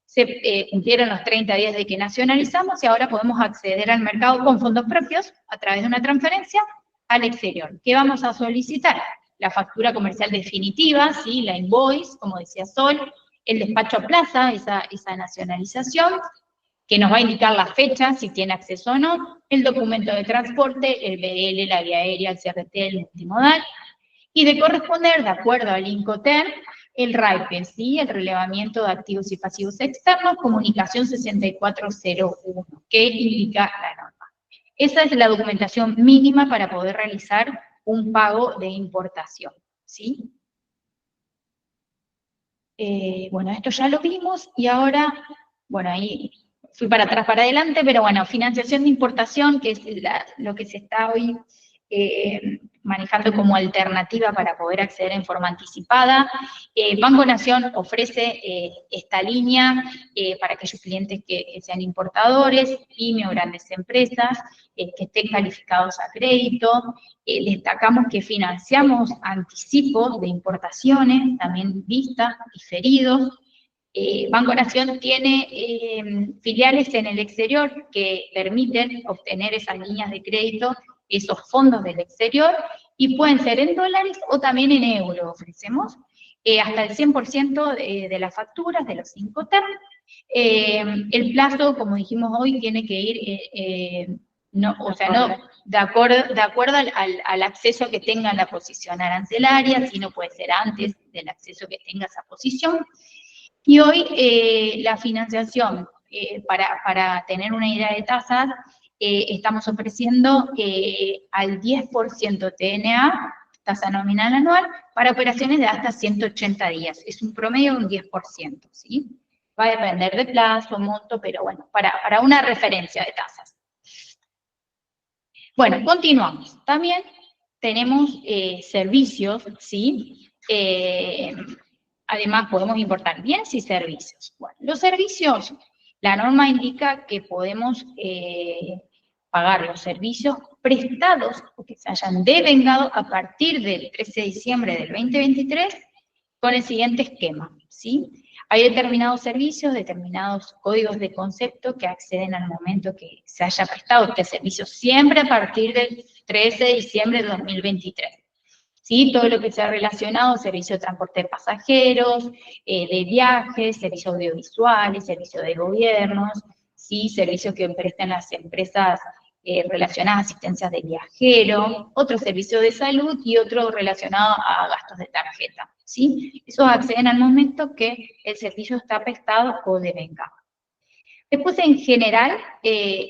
se cumplieron los 30 días de que nacionalizamos y ahora podemos acceder al mercado con fondos propios a través de una transferencia al exterior. ¿Qué vamos a solicitar? La factura comercial definitiva, ¿sí?, la invoice, como decía Sol, el despacho a plaza, esa nacionalización, que nos va a indicar la fecha, si tiene acceso o no, el documento de transporte, el BL, la vía aérea, el CRT, el multimodal, y de corresponder, de acuerdo al Incoterm, el RAIPE, ¿sí?, el relevamiento de activos y pasivos externos, comunicación 6401, que indica la norma. Esa es la documentación mínima para poder realizar un pago de importación, ¿sí? Esto ya lo vimos, y ahora, ahí fui para atrás, para adelante, pero bueno, financiación de importación, que es lo que se está hoy manejando como alternativa para poder acceder en forma anticipada. Banco Nación ofrece esta línea para aquellos clientes que sean importadores, pyme o grandes empresas, que estén calificados a crédito. Destacamos que financiamos anticipos de importaciones, también vistas, diferidos. Banco Nación tiene filiales en el exterior que permiten obtener esas líneas de crédito, esos fondos del exterior, y pueden ser en dólares o también en euros. Ofrecemos hasta el 100% de las facturas de los Incoterm. El plazo, como dijimos hoy, tiene que ir, de acuerdo al acceso que tenga la posición arancelaria, si no puede ser antes del acceso que tenga esa posición. Y hoy la financiación, para tener una idea de tasas, estamos ofreciendo al 10% TNA, tasa nominal anual, para operaciones de hasta 180 días. Es un promedio de un 10%, ¿sí? Va a depender de plazo, monto, pero bueno, para una referencia de tasas. Bueno, continuamos. También tenemos servicios, ¿sí? además podemos importar bienes y servicios. Bueno, los servicios, la norma indica que podemos pagar los servicios prestados o que se hayan devengado a partir del 13 de diciembre del 2023 con el siguiente esquema, ¿sí? Hay determinados servicios, determinados códigos de concepto que acceden al momento que se haya prestado este servicio, siempre a partir del 13 de diciembre de 2023. ¿Sí? Todo lo que sea relacionado, servicio de transporte de pasajeros, de viajes, servicios audiovisuales, servicios de gobiernos, ¿sí? Servicios que prestan las empresas relacionadas a asistencias de viajero, otro servicio de salud y otro relacionado a gastos de tarjeta, ¿sí? Esos acceden al momento que el servicio está prestado o devengado. Después, en general,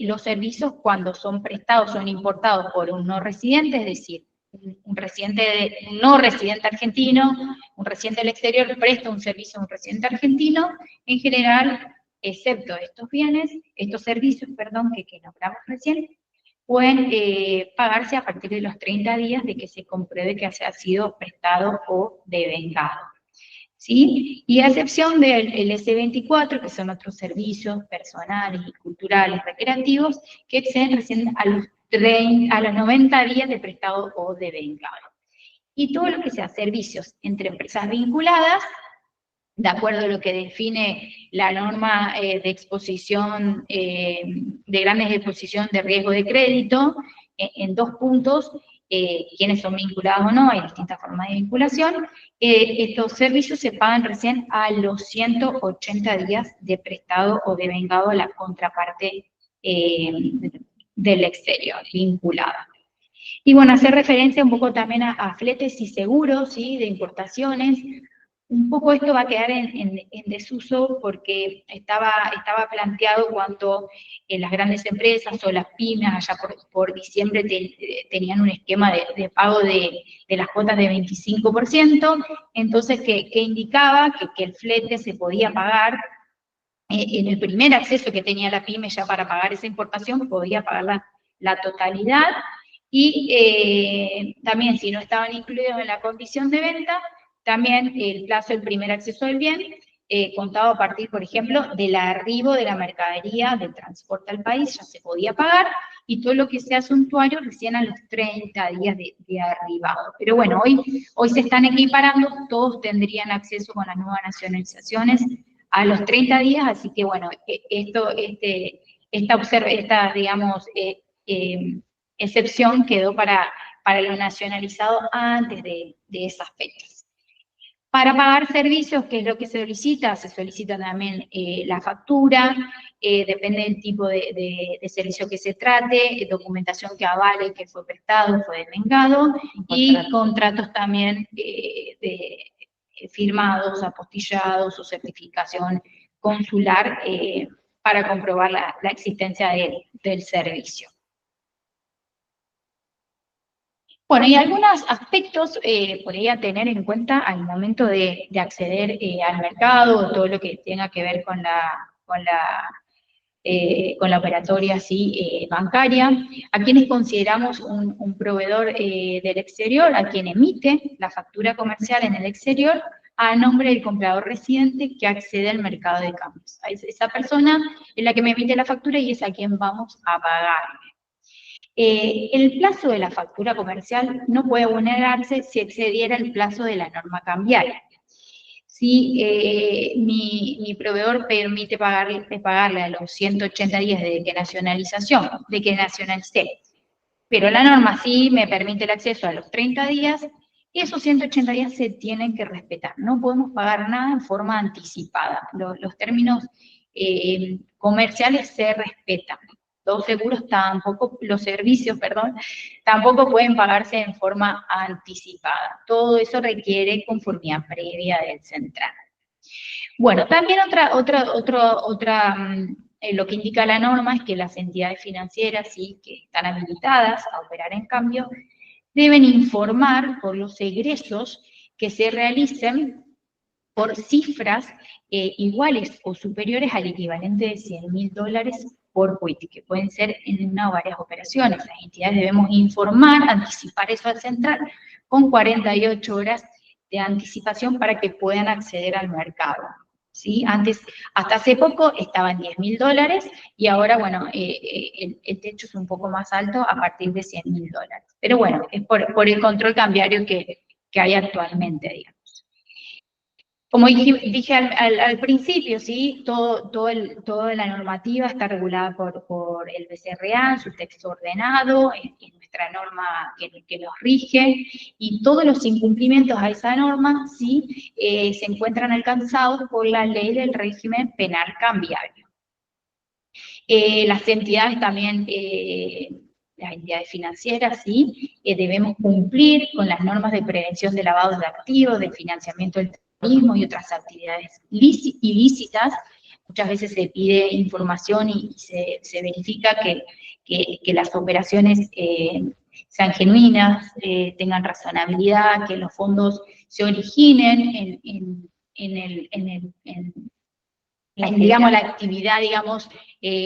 los servicios cuando son prestados son importados por un no residente, es decir, un no residente argentino, un residente del exterior presta un servicio a un residente argentino, en general, excepto estos servicios, perdón, que nombramos recién, pueden pagarse a partir de los 30 días de que se compruebe que ha sido prestado o devengado. ¿Sí? Y a excepción del S24, que son otros servicios personales y culturales recreativos, que exceden recién a los 90 días de prestado o devengado. Y todo lo que sea servicios entre empresas vinculadas, de acuerdo a lo que define la norma de exposición, de grandes exposición de riesgo de crédito, en 2 puntos, quiénes son vinculados o no, hay distintas formas de vinculación, estos servicios se pagan recién a los 180 días de prestado o devengado a la contraparte del exterior, vinculada. Y bueno, hacer referencia un poco también a fletes y seguros, ¿sí? De importaciones. Un poco esto va a quedar en desuso porque estaba planteado cuando las grandes empresas o las pymes allá por diciembre tenían un esquema de pago de las cuotas de 25%, entonces que indicaba que el flete se podía pagar en el primer acceso que tenía la pyme ya para pagar esa importación, podía pagar la totalidad, y también si no estaban incluidos en la condición de venta, también el plazo del primer acceso del bien, contado a partir, por ejemplo, del arribo de la mercadería, del transporte al país, ya se podía pagar, y todo lo que sea suntuario recién a los 30 días de arribado. Pero bueno, hoy se están equiparando, todos tendrían acceso con las nuevas nacionalizaciones a los 30 días, así que bueno, esta digamos, excepción quedó para lo nacionalizado antes de esas fechas. Para pagar servicios, ¿qué es lo que se solicita también la factura, depende del tipo de servicio que se trate, documentación que avale que fue prestado, fue devengado, y contratos también firmados, apostillados o certificación consular para comprobar la existencia del servicio. Bueno, y algunos aspectos por ahí a tener en cuenta al momento de acceder al mercado, todo lo que tenga que ver con la operatoria bancaria, a quienes consideramos un proveedor del exterior, a quien emite la factura comercial en el exterior, a nombre del comprador residente que accede al mercado de cambios. Esa persona es la que me emite la factura y es a quien vamos a pagar. El plazo de la factura comercial no puede vulnerarse si excediera el plazo de la norma cambiaria. Si mi proveedor permite pagarle a los 180 días de que nacionalicé, pero la norma sí me permite el acceso a los 30 días, esos 180 días se tienen que respetar. No podemos pagar nada en forma anticipada. Los términos comerciales se respetan. Los servicios, tampoco pueden pagarse en forma anticipada. Todo eso requiere conformidad previa del central. Bueno, también lo que indica la norma es que las entidades financieras que están habilitadas a operar en cambio deben informar por los egresos que se realicen por cifras iguales o superiores al equivalente de $100.000 por quit, que pueden ser en una o varias operaciones. Las entidades debemos informar, anticipar eso al central con 48 horas de anticipación para que puedan acceder al mercado. ¿Sí? Antes, hasta hace poco estaba en $10.000 y ahora, bueno, el techo es un poco más alto a partir de $100.000. Pero bueno, es por el control cambiario que hay actualmente, digamos. Como dije al principio, ¿sí? Toda la normativa está regulada por el BCRA, en su texto ordenado, en nuestra norma que los rige, y todos los incumplimientos a esa norma, ¿sí? Se encuentran alcanzados por la ley del régimen penal cambiario. Las entidades también, las entidades financieras, ¿sí? Debemos cumplir con las normas de prevención de lavado de activos, de financiamiento del y otras actividades ilícitas. Muchas veces se pide información y se verifica que las operaciones sean genuinas, tengan razonabilidad, que los fondos se originen digamos, la actividad, digamos,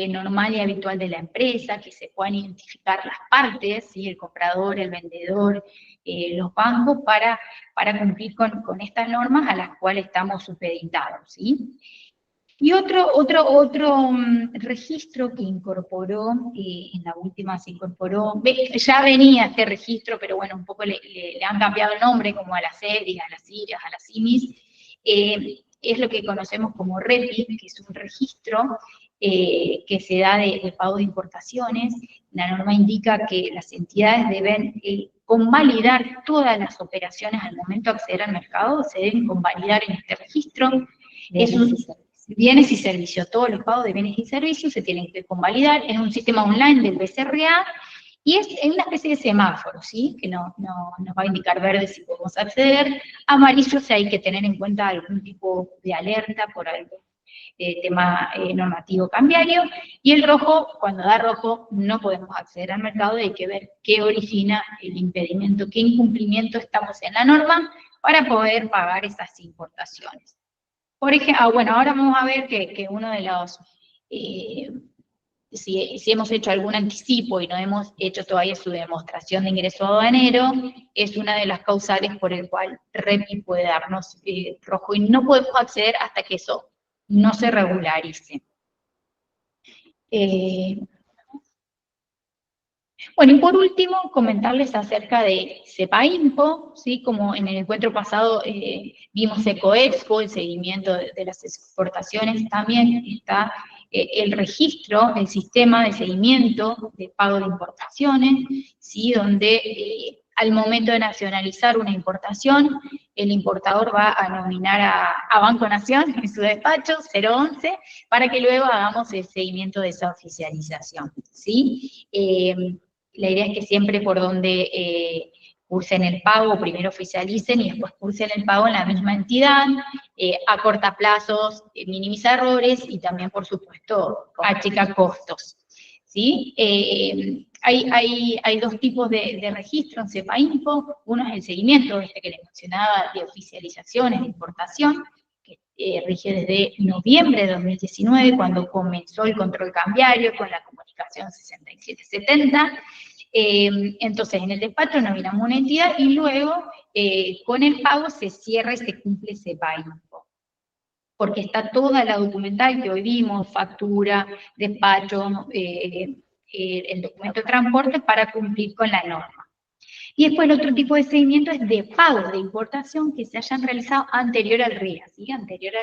normal y habitual de la empresa, que se puedan identificar las partes, ¿sí? El comprador, el vendedor, los bancos, para cumplir con estas normas a las cuales estamos supeditados, ¿sí? Y otro registro que incorporó, en la última se incorporó, ya venía este registro, pero bueno, un poco le han cambiado el nombre, como a las EDIs, a las IRAs, a las IMIs, es lo que conocemos como REPI, que es un registro que se da de pago de importaciones. La norma indica que las entidades deben convalidar todas las operaciones al momento de acceder al mercado, se deben convalidar en este registro. Bienes y servicios, todos los pagos de bienes y servicios se tienen que convalidar en un sistema online del BCRA, y es una especie de semáforo, ¿sí? Que nos va a indicar verde si podemos acceder, amarillo si hay que tener en cuenta algún tipo de alerta por algún tema normativo cambiario, y el rojo, cuando da rojo, no podemos acceder al mercado y hay que ver qué origina el impedimento, qué incumplimiento estamos en la norma para poder pagar esas importaciones. Por ejemplo, bueno, ahora vamos a ver que uno de los... si hemos hecho algún anticipo y no hemos hecho todavía su demostración de ingreso aduanero, es una de las causales por el cual REPI puede darnos rojo, y no podemos acceder hasta que eso no se regularice. Bueno, y por último, comentarles acerca de CEPAINPO, ¿sí? Como en el encuentro pasado vimos EcoExpo, el seguimiento de las exportaciones, también está el registro, el sistema de seguimiento de pago de importaciones, ¿sí? Donde al momento de nacionalizar una importación, el importador va a nominar a Banco Nación en su despacho 011 para que luego hagamos el seguimiento de esa oficialización, ¿sí? La idea es que siempre por donde cursen el pago, primero oficialicen y después cursen el pago en la misma entidad, acorta plazos, minimiza errores y también, por supuesto, achica costos, ¿sí? Hay dos tipos de registro en CEPAINPO. Uno es el seguimiento, este que les mencionaba, de oficializaciones de importación, que rige desde noviembre de 2019, cuando comenzó el control cambiario con la comunicación 6770. Entonces, en el despacho nominamos una entidad y luego, con el pago, se cierra y se cumple CEPAINPO. Porque está toda la documental que hoy vimos, factura, despacho, el documento de transporte para cumplir con la norma. Y después el otro tipo de seguimiento es de pagos de importación que se hayan realizado anterior al RIA, ¿sí? Anterior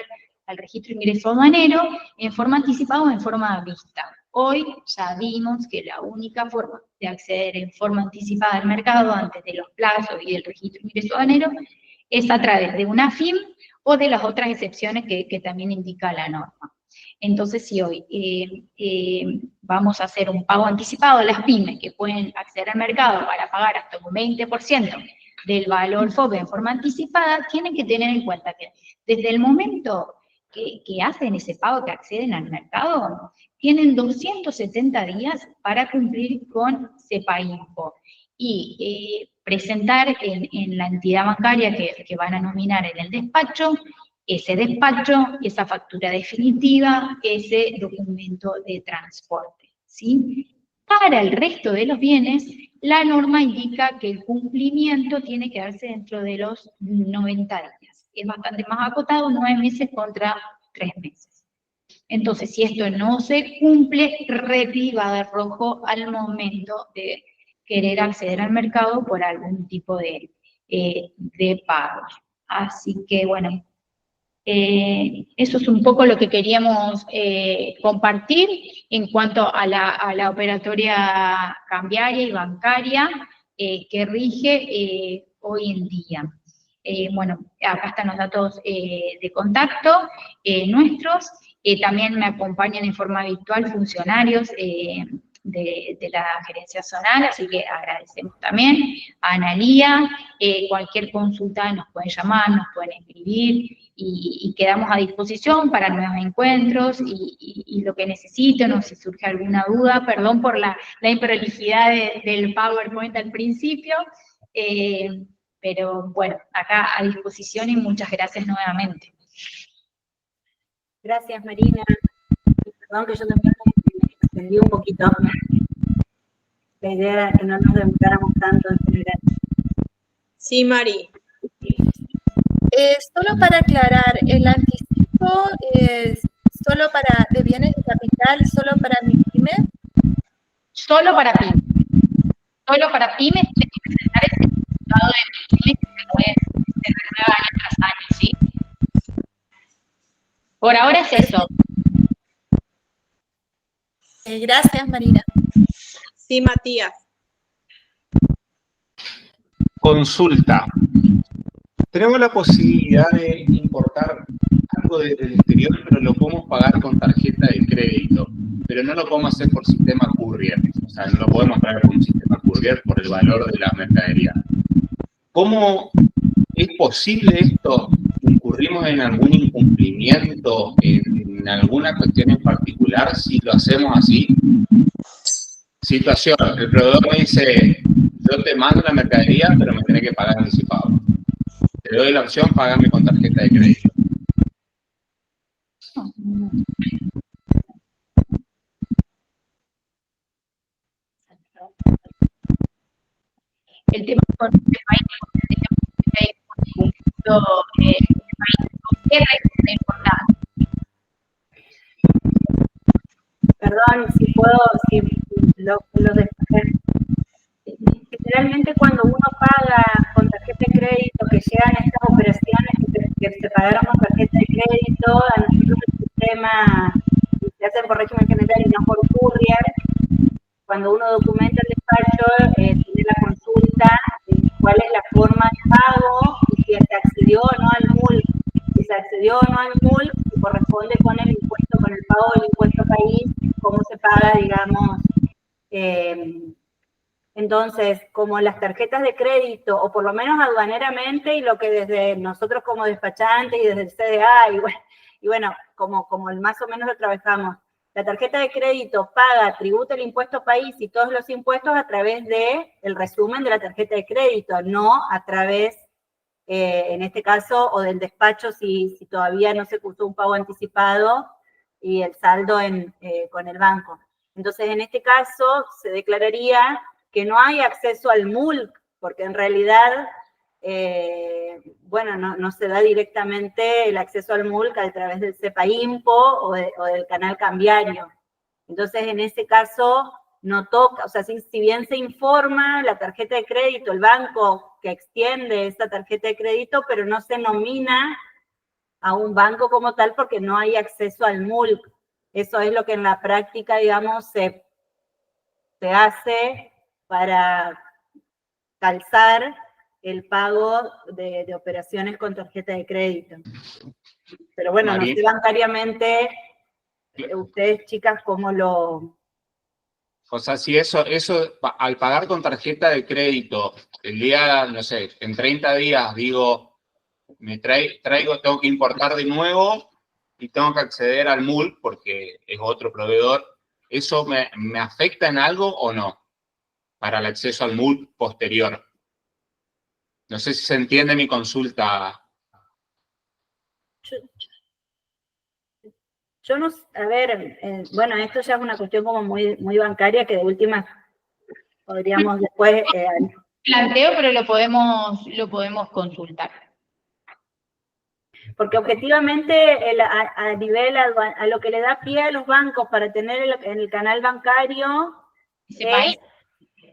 al registro de ingreso aduanero, en forma anticipada o en forma vista. Hoy ya vimos que la única forma de acceder en forma anticipada al mercado antes de los plazos y del registro de ingreso aduanero es a través de una FIM o de las otras excepciones que también indica la norma. Entonces, si hoy vamos a hacer un pago anticipado a las pymes que pueden acceder al mercado para pagar hasta un 20% del valor FOBE en forma anticipada, tienen que tener en cuenta que desde el momento que hacen ese pago, que acceden al mercado, tienen 270 días para cumplir con CEPAINPO y presentar en la entidad bancaria que van a nominar en el despacho, ese despacho, esa factura definitiva, ese documento de transporte, ¿sí? Para el resto de los bienes, la norma indica que el cumplimiento tiene que darse dentro de los 90 días. Es bastante más acotado, 9 meses contra 3 meses. Entonces, si esto no se cumple, Red va a dar rojo al momento de querer acceder al mercado por algún tipo de pago. Así que, bueno, eso es un poco lo que queríamos compartir en cuanto a la operatoria cambiaria y bancaria que rige hoy en día. Bueno, acá están los datos de contacto nuestros. También me acompañan en forma virtual funcionarios de la gerencia zonal, así que agradecemos también a Analía. Cualquier consulta nos pueden llamar, nos pueden escribir y quedamos a disposición para nuevos encuentros y lo que necesiten o si surge alguna duda. Perdón por la improlijidad del PowerPoint al principio, pero bueno, acá a disposición y muchas gracias nuevamente. Gracias, Marina. Perdón que yo también me extendí un poquito. La idea era que no nos demoráramos tanto en general. Sí, Mari. Solo para aclarar, el anticipo es solo para de bienes de capital, solo para mi pyme. Solo para pymes. Solo para pymes tiene que presentar ese certificado de pymes que se renueva año tras año, ¿sí? Por ahora es eso. Gracias, Marina. Sí, Matías. Consulta. Tenemos la posibilidad de importar algo del exterior, pero lo podemos pagar con tarjeta de crédito, pero no lo podemos hacer por sistema courier. O sea, no lo podemos pagar con un sistema courier por el valor de la mercadería. ¿Cómo es posible esto? ¿Incurrimos en algún incumplimiento, en alguna cuestión en particular si lo hacemos así? Situación, el proveedor me dice, yo te mando la mercadería, pero me tenés que pagar anticipado. Te doy la opción, pagarme con tarjeta de crédito. El tema con el país, ¿qué es importante? Perdón, si puedo, si lo despejé. Generalmente cuando uno paga con tarjeta de crédito, que llegan estas operaciones que se pagaron con tarjeta de crédito, a nosotros el sistema se hace por régimen general y no por courier. Cuando uno documenta el despacho, tiene la consulta de cuál es la forma de pago y si se accedió o no al MUL. Si se accedió o no al MUL, corresponde con el impuesto, con el pago del impuesto país, cómo se paga, digamos. Entonces, como las tarjetas de crédito, o por lo menos aduaneramente, y lo que desde nosotros como despachantes y desde el CDA, y bueno como más o menos lo trabajamos, la tarjeta de crédito paga, tributa el impuesto país y todos los impuestos a través del resumen de la tarjeta de crédito, no a través, en este caso, o del despacho si todavía no se cursó un pago anticipado y el saldo con el banco. Entonces, en este caso, se declararía que no hay acceso al MULC, porque en realidad, bueno, no se da directamente el acceso al MULC a través del CEPAIMPO o del canal cambiario. Entonces, en ese caso, no toca, o sea, si bien se informa la tarjeta de crédito, el banco que extiende esta tarjeta de crédito, pero no se nomina a un banco como tal porque no hay acceso al MULC. Eso es lo que en la práctica, digamos, se hace para calzar el pago de operaciones con tarjeta de crédito. Pero bueno, María. no sé bancariamente, ustedes chicas, ¿cómo lo...? O sea, si eso, al pagar con tarjeta de crédito, el día, no sé, en 30 días digo, tengo que importar de nuevo y tengo que acceder al MUL porque es otro proveedor, ¿eso me afecta en algo o no? Para el acceso al MUL posterior. No sé si se entiende mi consulta. Yo no, a ver, bueno, esto ya es una cuestión como muy, muy bancaria que de última podríamos después... Planteo, pero lo podemos consultar. Porque objetivamente a lo que le da pie a los bancos para tener en el canal bancario es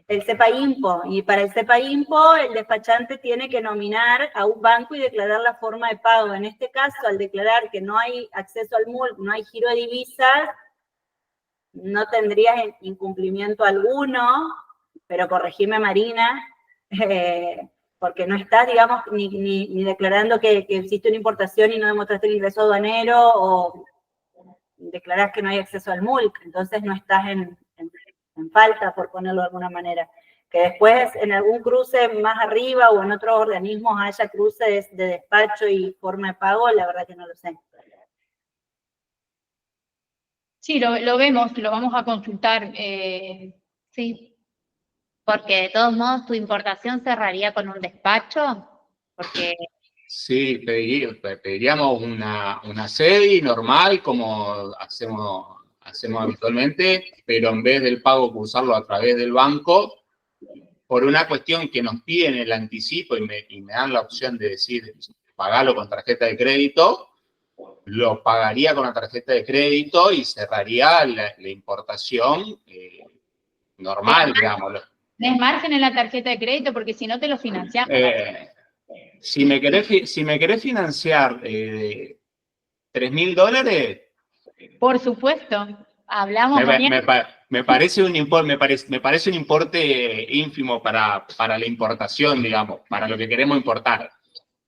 el CEPA-IMPO. Y para el CEPA-IMPO el despachante tiene que nominar a un banco y declarar la forma de pago. En este caso, al declarar que no hay acceso al MULC, no hay giro de divisas, no tendrías incumplimiento alguno, pero corregime, Marina, porque no estás, digamos, ni declarando que existe una importación y no demostraste el ingreso aduanero, o declarás que no hay acceso al MULC, entonces no estás en falta, por ponerlo de alguna manera. Que después en algún cruce más arriba o en otros organismos haya cruces de despacho y forma de pago, la verdad que no lo sé. Sí, lo vemos, lo vamos a consultar. Sí, porque de todos modos tu importación cerraría con un despacho, porque Sí, pediríamos una SEDI normal, como hacemos habitualmente, pero en vez del pago cursarlo a través del banco, por una cuestión que nos piden el anticipo y me dan la opción de decir, pagalo con tarjeta de crédito, lo pagaría con la tarjeta de crédito y cerraría la importación normal, digamos. ¿Tenés margen en la tarjeta de crédito? Porque si no te lo financiamos. Si me querés financiar $3.000, Por supuesto, hablamos me parece un importe ínfimo para la importación, digamos, para lo que queremos importar.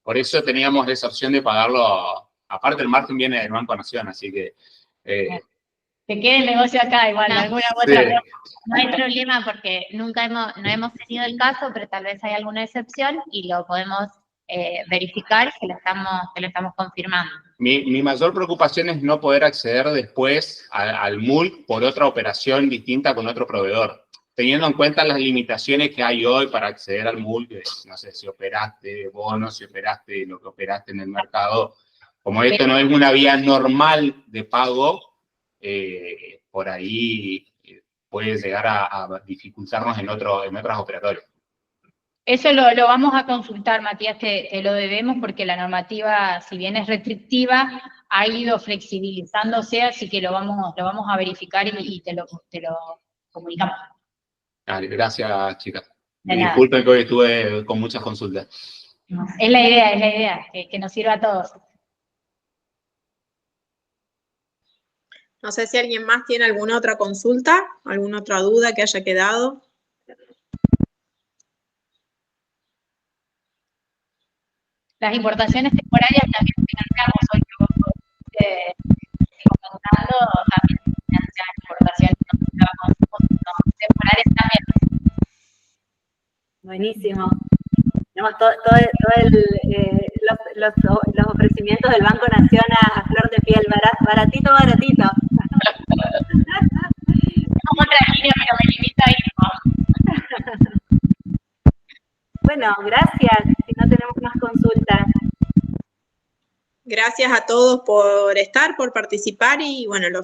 Por eso teníamos esa opción de pagarlo, aparte el margen viene del Banco Nación, así que... que quede el negocio acá igual, de alguna u Sí. otra forma. no hay problema porque no hemos tenido el caso, pero tal vez hay alguna excepción y lo podemos verificar que lo estamos confirmando. Mi mayor preocupación es no poder acceder después al MULC por otra operación distinta con otro proveedor. Teniendo en cuenta las limitaciones que hay hoy para acceder al MULC, no sé, si operaste bonos, si operaste lo que operaste en el mercado, como esto no es una vía normal de pago, por ahí puede llegar a dificultarnos en otros operatorios. Eso lo vamos a consultar, Matías, te lo debemos porque la normativa, si bien es restrictiva, ha ido flexibilizándose, así que lo vamos a verificar y te lo comunicamos. Dale, gracias, chicas. De nada. Disculpen que hoy estuve con muchas consultas. Es la idea, que nos sirva a todos. No sé si alguien más tiene alguna otra consulta, alguna otra duda que haya quedado. Las importaciones temporarias también financiamos, hoy que vos comentando, también financian importaciones temporarias también. Buenísimo. Tenemos los ofrecimientos del Banco Nación a flor de piel, baratito. Como otra línea, pero me limita a ir. Bueno, gracias. Si no tenemos más consultas. Gracias a todos por estar, por participar y bueno, los